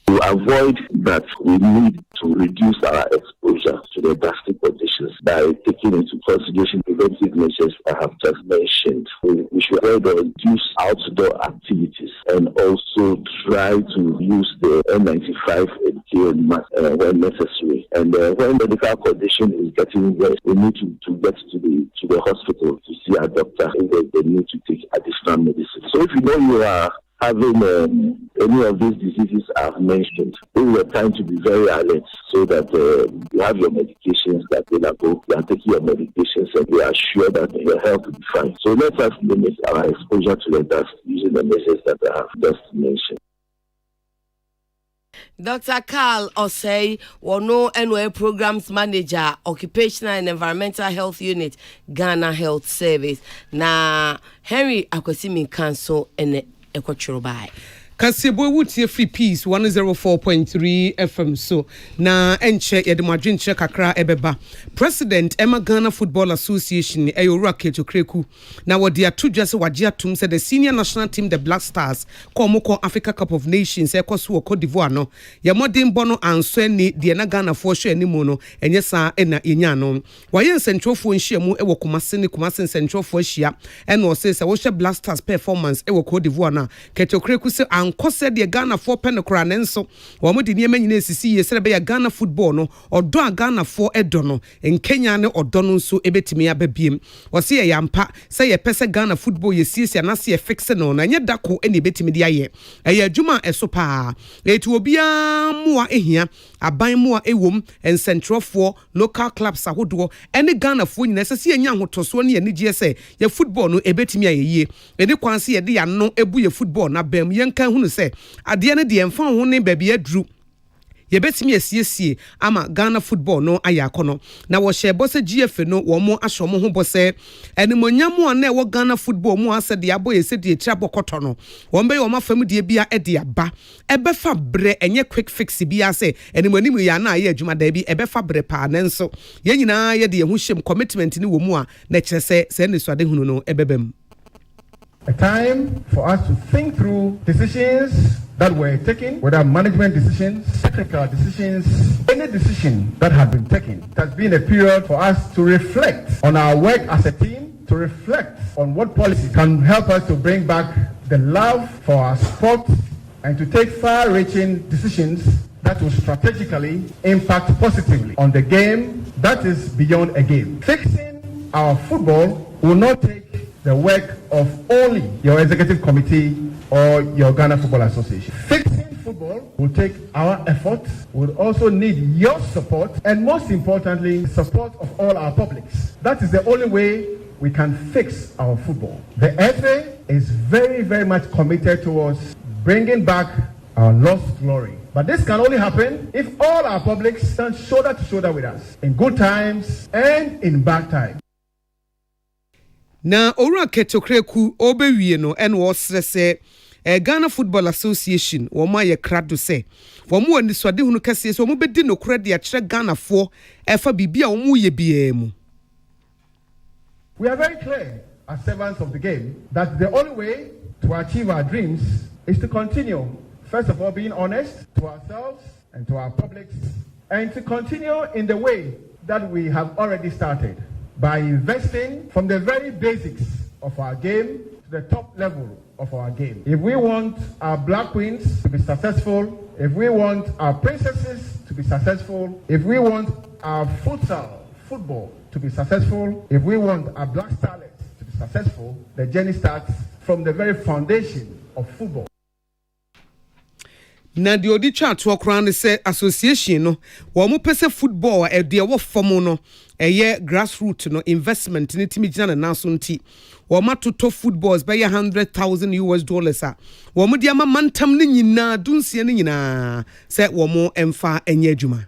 To avoid that, we need to reduce our exposure to the drastic conditions by taking into consideration preventive measures I have just mentioned. We should avoid or reduce outdoor activities and also try to use the N95 and KN mask when necessary. And when the medical condition is getting worse, we need to get to the hospital to see a doctor if they need to take additional medicine. So if you know you are having any of these diseases I've mentioned, this is the time to be very alert so that you have your medications available, you are taking your medications and you are sure that your health will be fine. So let us limit our exposure to the dust using the measures that I have just mentioned. Dr. Carl Osei, Wono NOA Programs Manager, Occupational and Environmental Health Unit, Ghana Health Service. Na Henry Akwesimi Council and Ekochurubai. Kasebo wutie free peace 104.3 FM so na enche yedemadwen che kakra ebeba President Emma Ghana Football Association eyowura keto kreku na wodi atodwa se wage atum se the senior national team the Black Stars ko Africa Cup of Nations ekoso Cote d'Ivoire no ye modern bono anso ni de na Ghana fo hwe animu no enye sa na yenya no waye nsentrofo nhyiamu ewo Kumase nsentrofo ahia ena o se wo hwe Black Stars performance ewo Cote d'Ivoire na keto kreku se ankose de Ghana for penokra nenso wo mo de niema nyina esisi yesere be ya Ghana football no odo a Ghana for edo no en Kenya ne odo no nso ebetimi ababiem wo se ye yampa se ye pese Ghana football yesiesia na se ye fixe no na nye dako ene ebetimi de aye eye adwuma eso pa etu obia moa ehia aban moa ewom ensentrofo local clubs ahodo ene Ghana fo nyina se ye nya hotoso ne ye nigye se ye football no ebetimi ayeye ene kwanse ye de ya no ebu ye football na bam yenka hunu se ade ne de emfa ho ne baabi aduru yebetimi asiesie ama Ghana football no ayakono na wo hye bose GF no wo mo ahwo ho bose enimonyamo na wo Ghana football mu ase de abo yese de tira bokoto no wo mbe wo mafam de bia ede aba ebefa bre enye quick fix bia se enimonim ya na aye adwuma da bi ebefa bre pa nenso ye nyina ye de ye ho hyem commitment ni wo mu a na kire se ne suade hunu no ebebem A time for us to think through decisions that were taken, whether management decisions, technical decisions, any decision that had been taken. It has been a period for us to reflect on our work as a team, to reflect on what policy can help us to bring back the love for our sport and to take far-reaching decisions that will strategically impact positively on the game that is beyond a game. Fixing our football will not take the work of only your executive committee or your Ghana Football Association. Fixing football will take our efforts, will also need your support, and most importantly, support of all our publics. That is the only way we can fix our football. The FA is very, very much committed towards bringing back our lost glory. But this can only happen if all our publics stand shoulder to shoulder with us in good times and in bad times. Na ora ketokreku obewie no en wo srese Ghana Football Association wo ma ye krado se wo mo ani swade hunu kase so mo bedi no kra de a kire Ghana fo efa bibia wo mo ye bia mu. We are very clear as servants of the game that the only way to achieve our dreams is to continue, first of all, being honest to ourselves and to our publics, and to continue in the way that we have already started by investing from the very basics of our game to the top level of our game. If we want our Black Queens to be successful, if we want our princesses to be successful, if we want our football to be successful, if we want our Black Starlets to be successful, the journey starts from the very foundation of football. Na di odi chat wo kran ne se association no wo mo pese football e de wo fom no eye grassroots no investment ni timi gina na so nti wo matoto footballs be $100,000 a wo mo di ama mantam ni nyina dunsie ni nyina se wo mo emfa enye adwuma.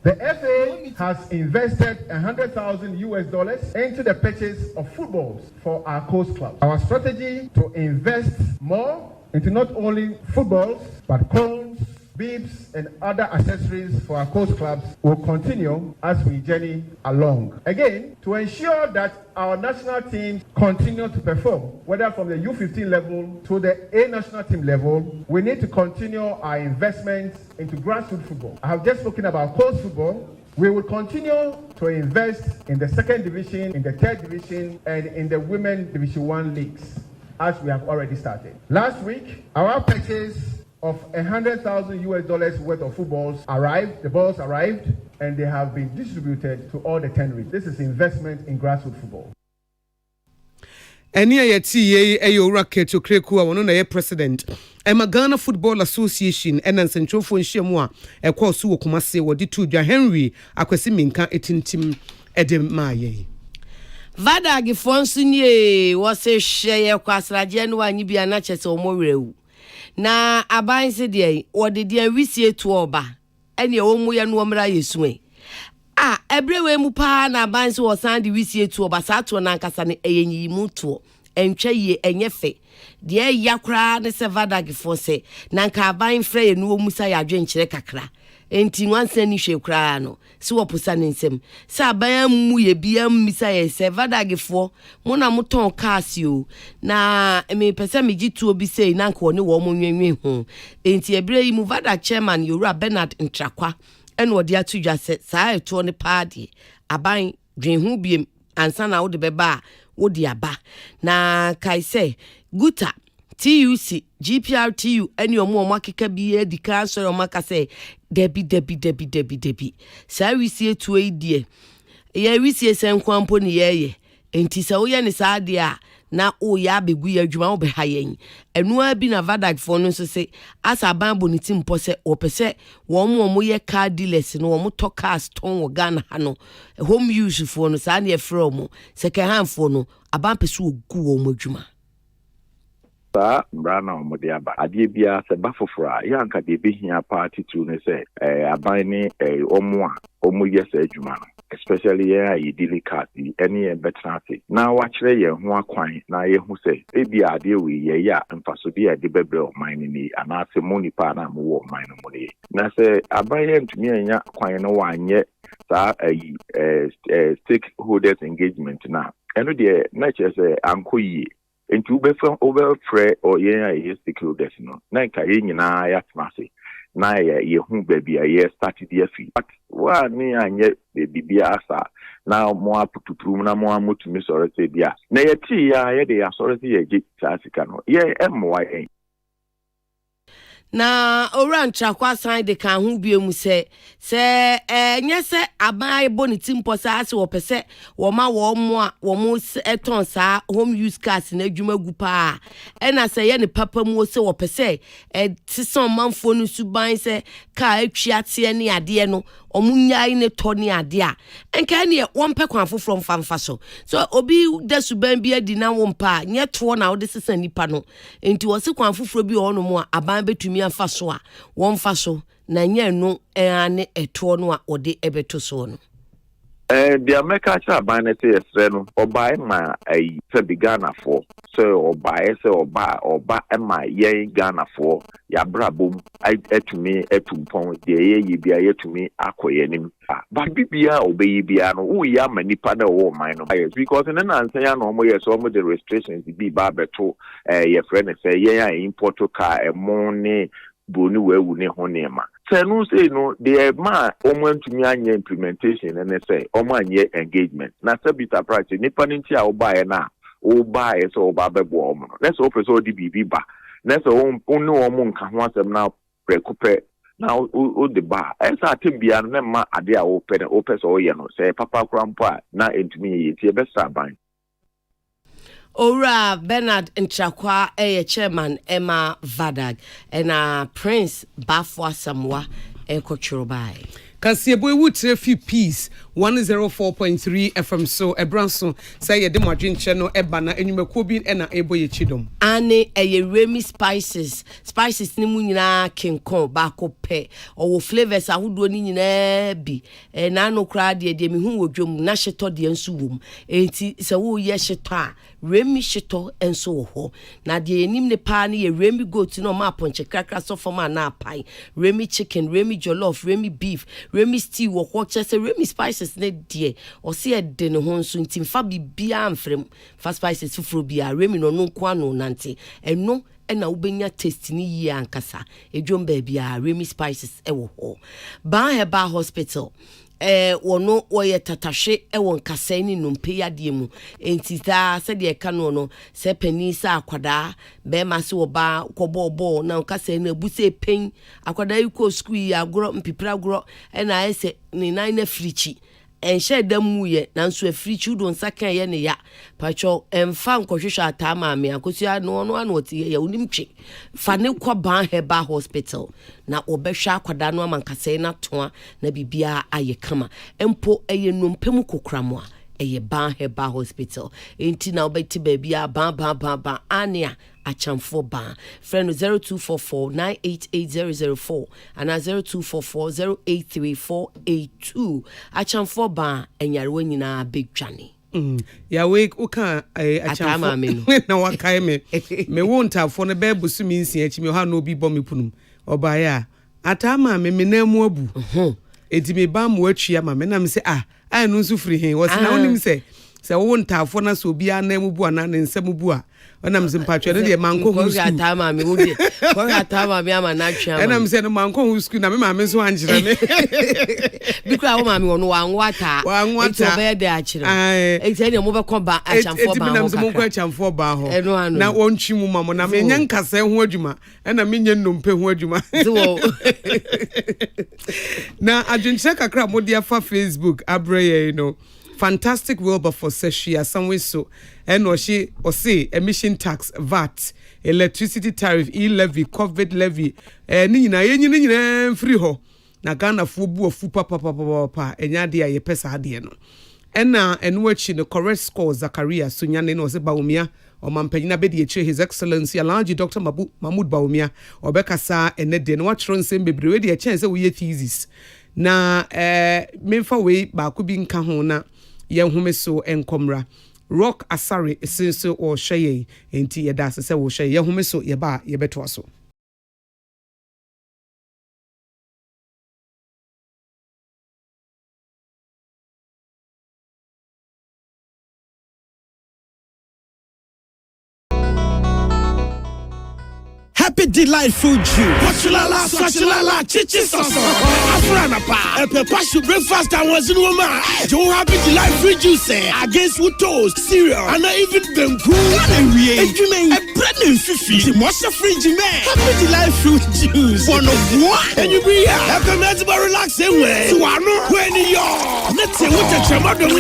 The FA has invested $100,000 into the purchase of footballs for our coast clubs. Our strategy to invest more into not only footballs, but cones, bibs, and other accessories for our coast clubs will continue as we journey along. Again, to ensure that our national teams continue to perform, whether from the U15 level to the A national team level, we need to continue our investments into grassroots football. I have just spoken about coast football. We will continue to invest in the second division, in the third division, and in the women Division 1 leagues, as we have already started. Last week, our purchase of $100,000 worth of footballs arrived, the balls arrived, and they have been distributed to all the 10 leagues. This is investment in grassroots football. Eni ayeti ye ayora keto kreku a wono na ye president Ghana Football Association ena nsentwofo nhyiamu a ekọ so wokumase wodi tu dwa Henry akwasi minka etintim edem maaye. Vadag fonsunye wose hye kwasraje no anyi bia na chese omowerewu na abanse de wode de wisie to oba ene omu ye no omra yesuwe ebrewe mu pa na abanse wo san de wisie to oba sa to na nkasa ne eyenyi mu to entwe ye enyefe de yakra ne se Vadag fonse na nka aban frɛ ye no omu sa ya adwenkyere kakra enti wansa ni hwekra no si wopusa nsem sa ban mu ye bia mmisa ye se Vadag fo mo na moton casio na me pese me gitu obi sei na nka one wo mo nwenwe ho enti ebre yi mu Vadag chairman Yowura Bernard Ntrakwa ene odi atudwa se saa eto ne paade aban dwen hu biem ansa na wo de beba wo di aba na kai se guta TUC GPRTU eni omo akeka bi edika so omo aka se debi sa wisie to edie ye wisie senkwampo ne ye enti sa wo ye ne sa de a na o ya begu ya adwuma wo be ha yen enu abi na Vadag fo no so se asa ban boniti mpo se opese wo mo ye car dealers no wo to cars ton wo Ghana ha no home use fo no sa na e from second hand fo no aban pese ogu wo mo adwuma Ba brana omode aba ade bia se ba fofora ya nka de behia party tu ne se aban ni omo a omo yesa adwuma no especially ya delicate any betrate na wa kire ye ho akwan na ye hu se ebi ade we ye ya mfaso de ade bebre o mine ni ana se monipa na mo wo mine mo ne na se aban ye ntumi anya kwan no wa anye sa stakeholders engagement na eno de na che se anko yi into over fre or yeah stakeholders no na ka ye nyina ya tmase na ye hu baby ye started the fee but wa ni anye bibia asa na mo apututuru na mo amotumi sore se bia na ye ti ya de ya sore se ye gi sika no ye emwa na orancha kwa san de kan hu bie mu se nye se abai boniti mpo sa ase wo pese wo ma wo mo a wo mo eton sa home use cars na adwuma gu pa na se ye ne papa mu se wo pese tison manfo no suban se ka atwia te ne ade no omunyai ne to ne ade a enka ne won pe kwan foforo mfamfa so obi da suban bi adi na wo mpa nye to na wo de sesa nipa no enti wo se kwan foforo bi ho no mo a aban betumi amfa so a won fa so na nye no ane eto no a ode ebeto so no the America aban na say esre no oba ma ai se bi Ghana for so oba ma ye Ghana for ya brabom ai etumi etumpon de ye bia yetumi akoye nim ba bibia obeyi bia no wo ya manipa na wo man no because na answer ya no mo yes mo the restrictions bi ba beto ye friend say ye ya import car money boni wewu ne ho nema senu say no the ma omontumi anya implementation and say omanye engagement na sabita practice nipa nti a obae na obae so oba bebo omo no let's hope so di bibi ba let's onu omo nka ho asem na prekupe na o de ba esa tembia no na ma ade a ope so oye no say papa krampo a na entumi ye tie be saban Ora Bernard Nchakwa chairman Emma Vadag and Prince Bafwa Samwa Ekochurubai. Kasiebo ewu trefi peace 104.3 FM so ebranso say ye de modwinche no eba na enwumako bi na ebo ye chidom ane Remy spices ni mu nyina kenkon ba ko pe owo flavors ahodo ni nyina bi na no kra de mi hu wodwom na hyeto de nso wom enti se wo ye hyeto a Remy hyeto enso wo ho na de enim ne pa ne ye Remy goat no ma ponche krakra so forma na pai Remy chicken Remy jollof Remy beef Remy stew wo ho chese Remy spices ne die o se e de ne ho nso ntim fa bibia amfrem fa spices fufuro bia Remy no no kwa no nante eno na ubenya taste ni yi ankasa edwom ba bia Remy spices wo ho ba heba hospital wono woye tatashe won kasa ni numpe yade mu entita se de ka no se pani sa akwada be ma se wo ba kobobo na kasa na buse pen akwada yiko school ya agro mpipira agro na ese ni nan na frichi enhye damu ye nanso africhi do nsaka ye ne ya pacho emfa nkohwehwe atama me akosia no ano otie ya unimtwe fa ne kwa ban heba hospital na obehwa akwada no amankase na toa na bibia aye kama empo eye nompem kokram a eye ban heba hospital enti na obeti bibia ban ania achamfo ban friend 0244988004 and 0244083482 achamfo ban enyarwa nyina begwane ya we uka achamfo na wakai me won't have for the bebusu mi nsia chi me ha no bi bom punum obaya atama me menamu abu edi me ba mu atwia ma me na me se no nsu firi hen wo se na wonim se wo ntafo na so bia na mu bu ana ne nsam bu a onam se mpatwe ne de manko hu sku atama me wodi ko atama me ama na atwia ma enam se no manko hu sku na me ma me so anjira me bikura wo ma me wono wanwata enti obe de akire enti ne mo be ko ba achamfo ba ho enam se mo ko achamfo ba ho na wontwi mu ma mo na me nya nkasa ho adwuma ena me nya nnompe ho adwuma na adwenche kakra mo dia fa Facebook abreye no fantastic Wilberforce Seshia somewhere so and or say emission tax VAT electricity tariff e-levy COVID levy ni nyina free ho na Ghana fu bu ofu papa enya de aye pesa ade no ena eno achi no correct score Zakaria Sunyane no se Baumia o mampanyina be de His Excellency Alhaji Dr. Mahmoud Baumia obekasa ene de no watchron nsem bebre we de chance we thesis na memfa we ba ko bi nka ho na yenhume so enkomra rock asare esenso o hweye enti yeda se wo hweye yenhume so ye ba ye beto so Happy Delight Fruit Juice. Wachulala, swachulala, chichi soso. Afrana pa. Epe pashu breakfast and was in woman. Joe Happy Delight Fruit Juice against with toast, cereal, and even them cool. And we ain't a bread and fifi. The most fridge man. Happy Delight Fruit Juice. One of what? And you be here. I come out to relax anyway. So I know when you're. Let's say what a chamado.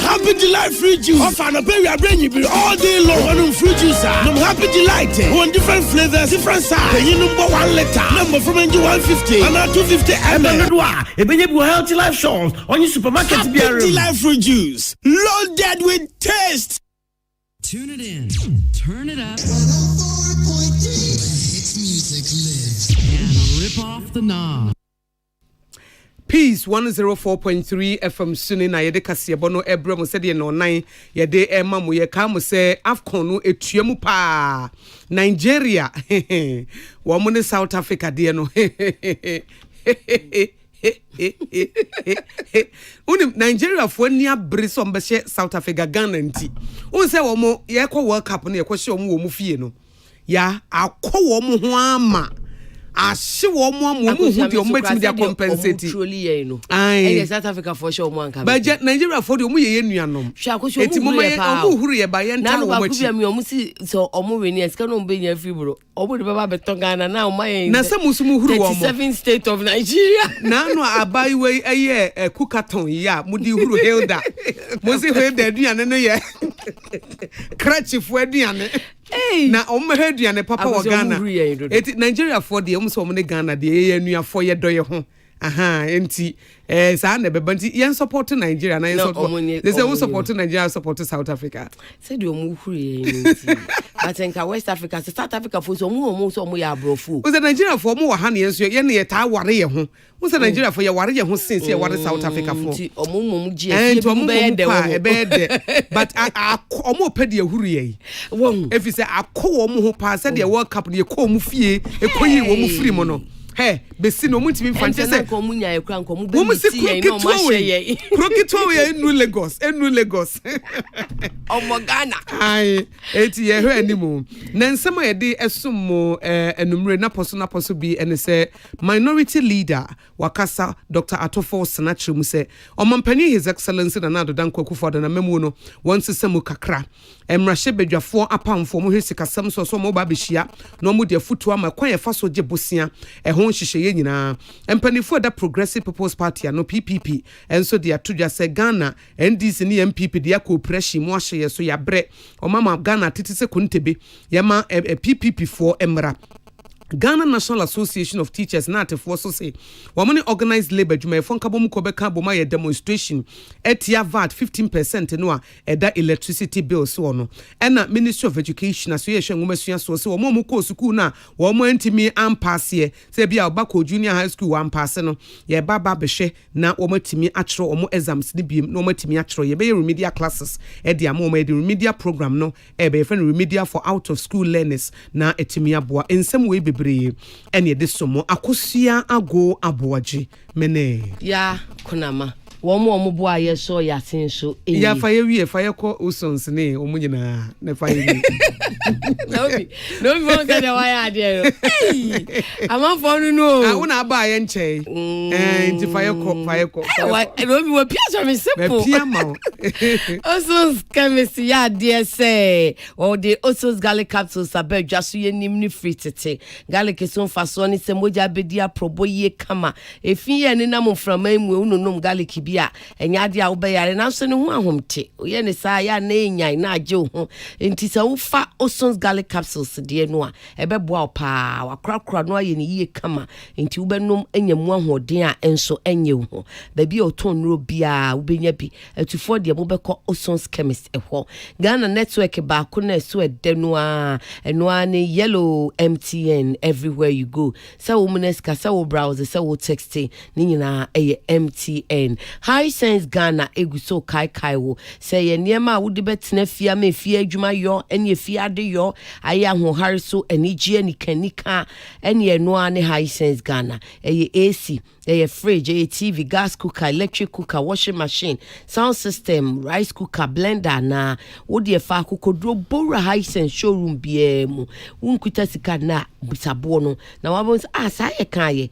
Happy Delight Fruit Juice. Off and a baby, I bring you all day long. One fruit juice. I'm Happy Delight. One different flavors, different size. You number 1 liter. Number from NG 150. And 250 ml. If you have healthy life shows on your supermarket, Happy Delight Fruit Juice. Loaded with taste. Tune it in. Turn it up. 104.3. Hits music lives. And rip off the knob. Peace 104.3 FM Suni na yede kase bono ebre mo se de no nan yede ema mo ye ka mo se Afcon no etuamu pa Nigeria wo mo ne South Africa de no unim Nigeria fo ni abre so mbehye South Africa Ghana nti un se wo mo ye kwa World Cup no ye kwa hye wo mo fie no ya akọ wo mo ho ama ahye wo mo amu de o metim de compensate eh South Africa for sure mo anka ba Nigeria for de o mo ye nuanom eti mo ye o mo huru ye ba ye nta wo machi na o mo si so o mo weni esika no be nya fribro o mo de baba beton Ghana na o ma ye na se musumu huru wo mo 37 state of Nigeria na no abai we eye kukaton ya mo di huru Hilda mo si Hilda aduane no ye crutch fo aduane na o mo aduane papa wo Ghana eti Nigeria for de so mo ne Ghana de ye nuafo ye doye ho aha enti sa na beba nti yen support Nigeria na yen support they say we support Nigeria support South Africa say de omu huru ye nti atenka West Africa South Africa for so mo ya abrofu we say Nigeria for mo wa ha ne yenso ye ne ye ta ware ye ho we say Nigeria for ye ware ye ho since ye ware South Africa for nti omu gi e be de but omu pede huru ye won if you say akọ omu ho pa say the World Cup de ko omu fie ekoyi omu free mo no hey besi no mutimi fante se ko munya e kran ko mu be ti no ma hye krokito we enu Lagos omo Ghana ai eti ye hwe animu na nsema ye de esum enumre na poso bi ene se minority leader wakasa Dr. Atofo Senachre mu se omampani His Excellency na Nado Danko Akufo-Addo na memu no wonse semu kakra emrahye bedwafo apamfo mo hwesikasam so mo ba behia no mo de futu ama kwan ye fa so gye bosia ho nhyehyeye nyina empanifo da Progressive People's Party no PPP enso de atodwa se Ghana NDC ne MPP de cooperation mo ahye so ya bre o mama Ghana titise kuntebe yama PPP for emra Ghana National Association of Teachers na atefo so say woman organized labor juma efon kabo mu kobeka boma ye demonstration etia VAT 15% no a eda electricity bill so no ena Ministry of Education aso ye hwe ngomasua so se wo mo ko school na wo mo antimi ampasse se bia obako junior high school wa ampasse no ye baba behwe na wo matimi akero wo mo exams ni biem no matimi akero ye be remedial classes e dia mo e remedial program no e be friend remedial for out of school learners na etimi aboa ensem we bre ene de somo akosua ago aboaje mene ya kunama wo bo aye so ya tin so ya fa ye wie fa ye ko usons ne o munyina ne fa ye no bi won ka de wa ya de ama fo no a una ba ye nche nti fa ye ko no bi wo pia so me simple pia ma Osons chemistry ya de say o de Osons garlic capsules abedwa so ye nim ni free tete garlic so fa so ni se moja bedia probo ye kama efi ye ni na mo frama emu unonom garlic bi a enya de a wo be yare na so ne ho ahomte ye ne sa ya na enyan na age ho enti se wo fa Osons garlic capsules de no a ebeboa opa wakrakra no aye ni ye kama enti wo benom enyam ahoden a enso enye ho ba bi oton no bia wo benya bi atufo de mo beko Osons chemist ehwo Ghana network ba ko na so edenu a eno ne yellow MTN everywhere you go so wo muneska so wo browse so wo text ni nyina eye MTN High Sense Ghana eguso kai wo say ye niema wo de betena fia me fia adwuma yo ene fia de yo aya ho hare so enigye nikanika ene no ane High Sense Ghana eye AC eye fridge eye TV gas cooker electric cooker washing machine sound system rice cooker blender na wo de fa kokodro bora High Sense showroom biemu unkuta sika na bisabo no na wabons asa ye kan ye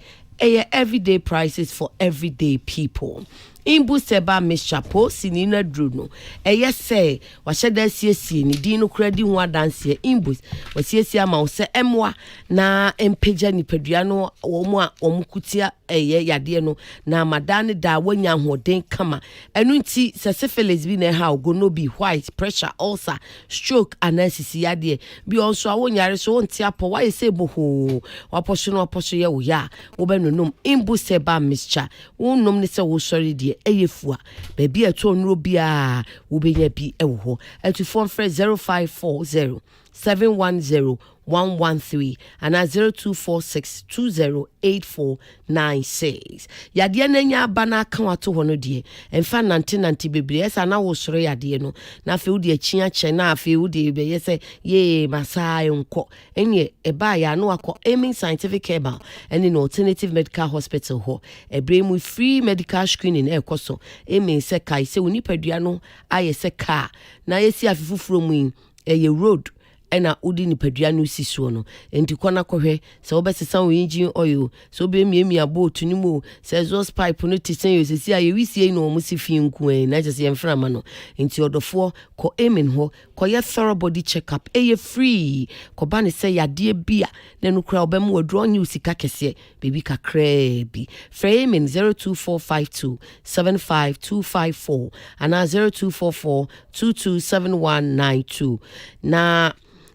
everyday prices for everyday people. Imbu seba Miss Chapo sinina druno. Yes say washada CC ni dino credit wa dance imbus wasiesie ama ose emwa na empeja ni peduano omwa omukutia yade no na madane da wanya hoden kama enu nti se syphilis bi na ha ogono bi white pressure ulcer stroke anasisi yade bi onso awonyare so nti apo why say boho waposho ye wo ya wo benunum imbu seba Miss Cha wonnom ne se wo sori de eyefua baby eto nro bia wo benya bi ewo ho etu phone 0540 710 113 and 0246208496 yade na nya bana kan wato hono de emfa nante bebre esa na wo soro yade no na fe wo de achia che na fe wo de be yese ye masai nko enye eba ya no akọ aiming scientific herbal and in alternative medical hospital ho ebremu free medical screening ekoso aiming se kai se oni padua no aye se car na yesi afifufuro mu eye road ena udi ni padua no sisuo no enti kwana kohwe se obesesa wo engine oil so be miemia boat ni mu se exhaust pipe no tisen yo sesi aye wisie no mo si fi nku na jese yemframa no enti odofo ko aiming ho ko ye thorough body check up eye free ko ba ne se yade bia na no kra obem wodro nyi usika kese baby kakra bi framing 02452 75254 and 0244 227192 na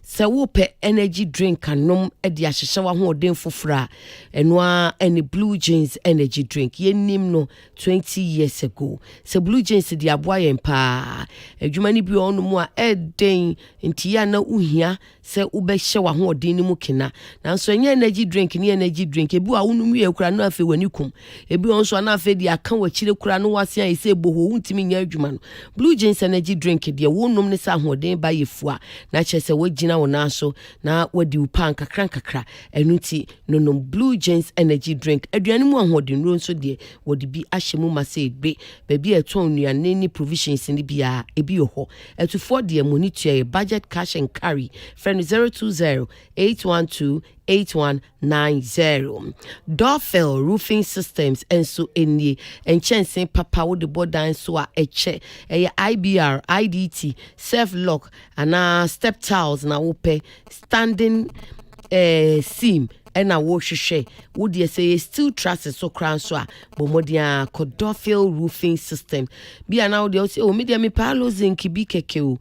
se wo pe energy drink anom e de ahyehye wa ho den fofora eno any Blue Jeans energy drink yenim no 20 years ago se Blue Jeans de aboa yen pa adwuma ni bi onu mu a eden nti ya na uhia se wo be hye wa ho den ni mu kina na so enya energy drink ni energy drink ebi wa wonu wie kura no afi wanikum ebi on so na afi de aka wa kire kura no wase an ise boho untimi nya adwuma no Blue Jeans energy drink de wonum ne sa ho den ba yefua na chese wagina wona so na wadi upan kakra enuti nonom Blue Jeans energy drink aduane mu ahoden ro nso de wodi bi ahyemu mase be baby eton nuane ni provisions ni bia ebi ho etufo de monitor budget cash and carry friend 020 812 8190 Dorfel roofing systems enso eni enchensen papa wo de bodan so a eche IBR IDT self lock and step tiles na wope standing seam ena wo hwehwe wo de say steel trusses so kran so a bomodia Dorfel roofing system bia na wo de say o media me palo zinki bi keke o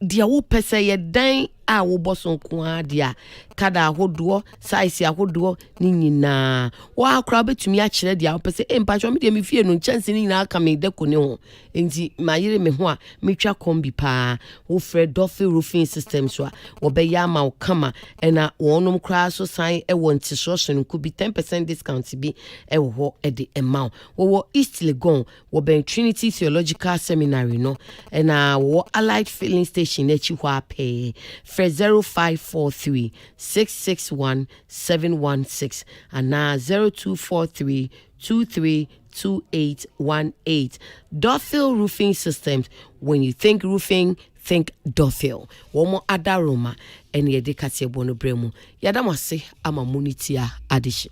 dia wo pese ye dan a wo boso nko a dia kada ahodo size ahodo ni nyina wa akra betumi a kire dia wo pese mpacho me dia me fie no chance ni nyina aka me de ko ne ho enti mayire me ho a metwa kombi pa wo fred Dorfel roofing system so a wo be ya ma wo kama ena wonom kra so san e wo ntiso so nku bi 10% discount bi e wo ho e de emma wo East Legon wo ben Trinity Theological Seminary no ena wo Allied Filling Station echi ho ape 0543 661 716 and now 0243 232818. Dorfel Roofing Systems. When you think roofing, think Dorfel. One more Adaroma and Yedekasi Bono Bremo. Yadamase ama munitia adishi.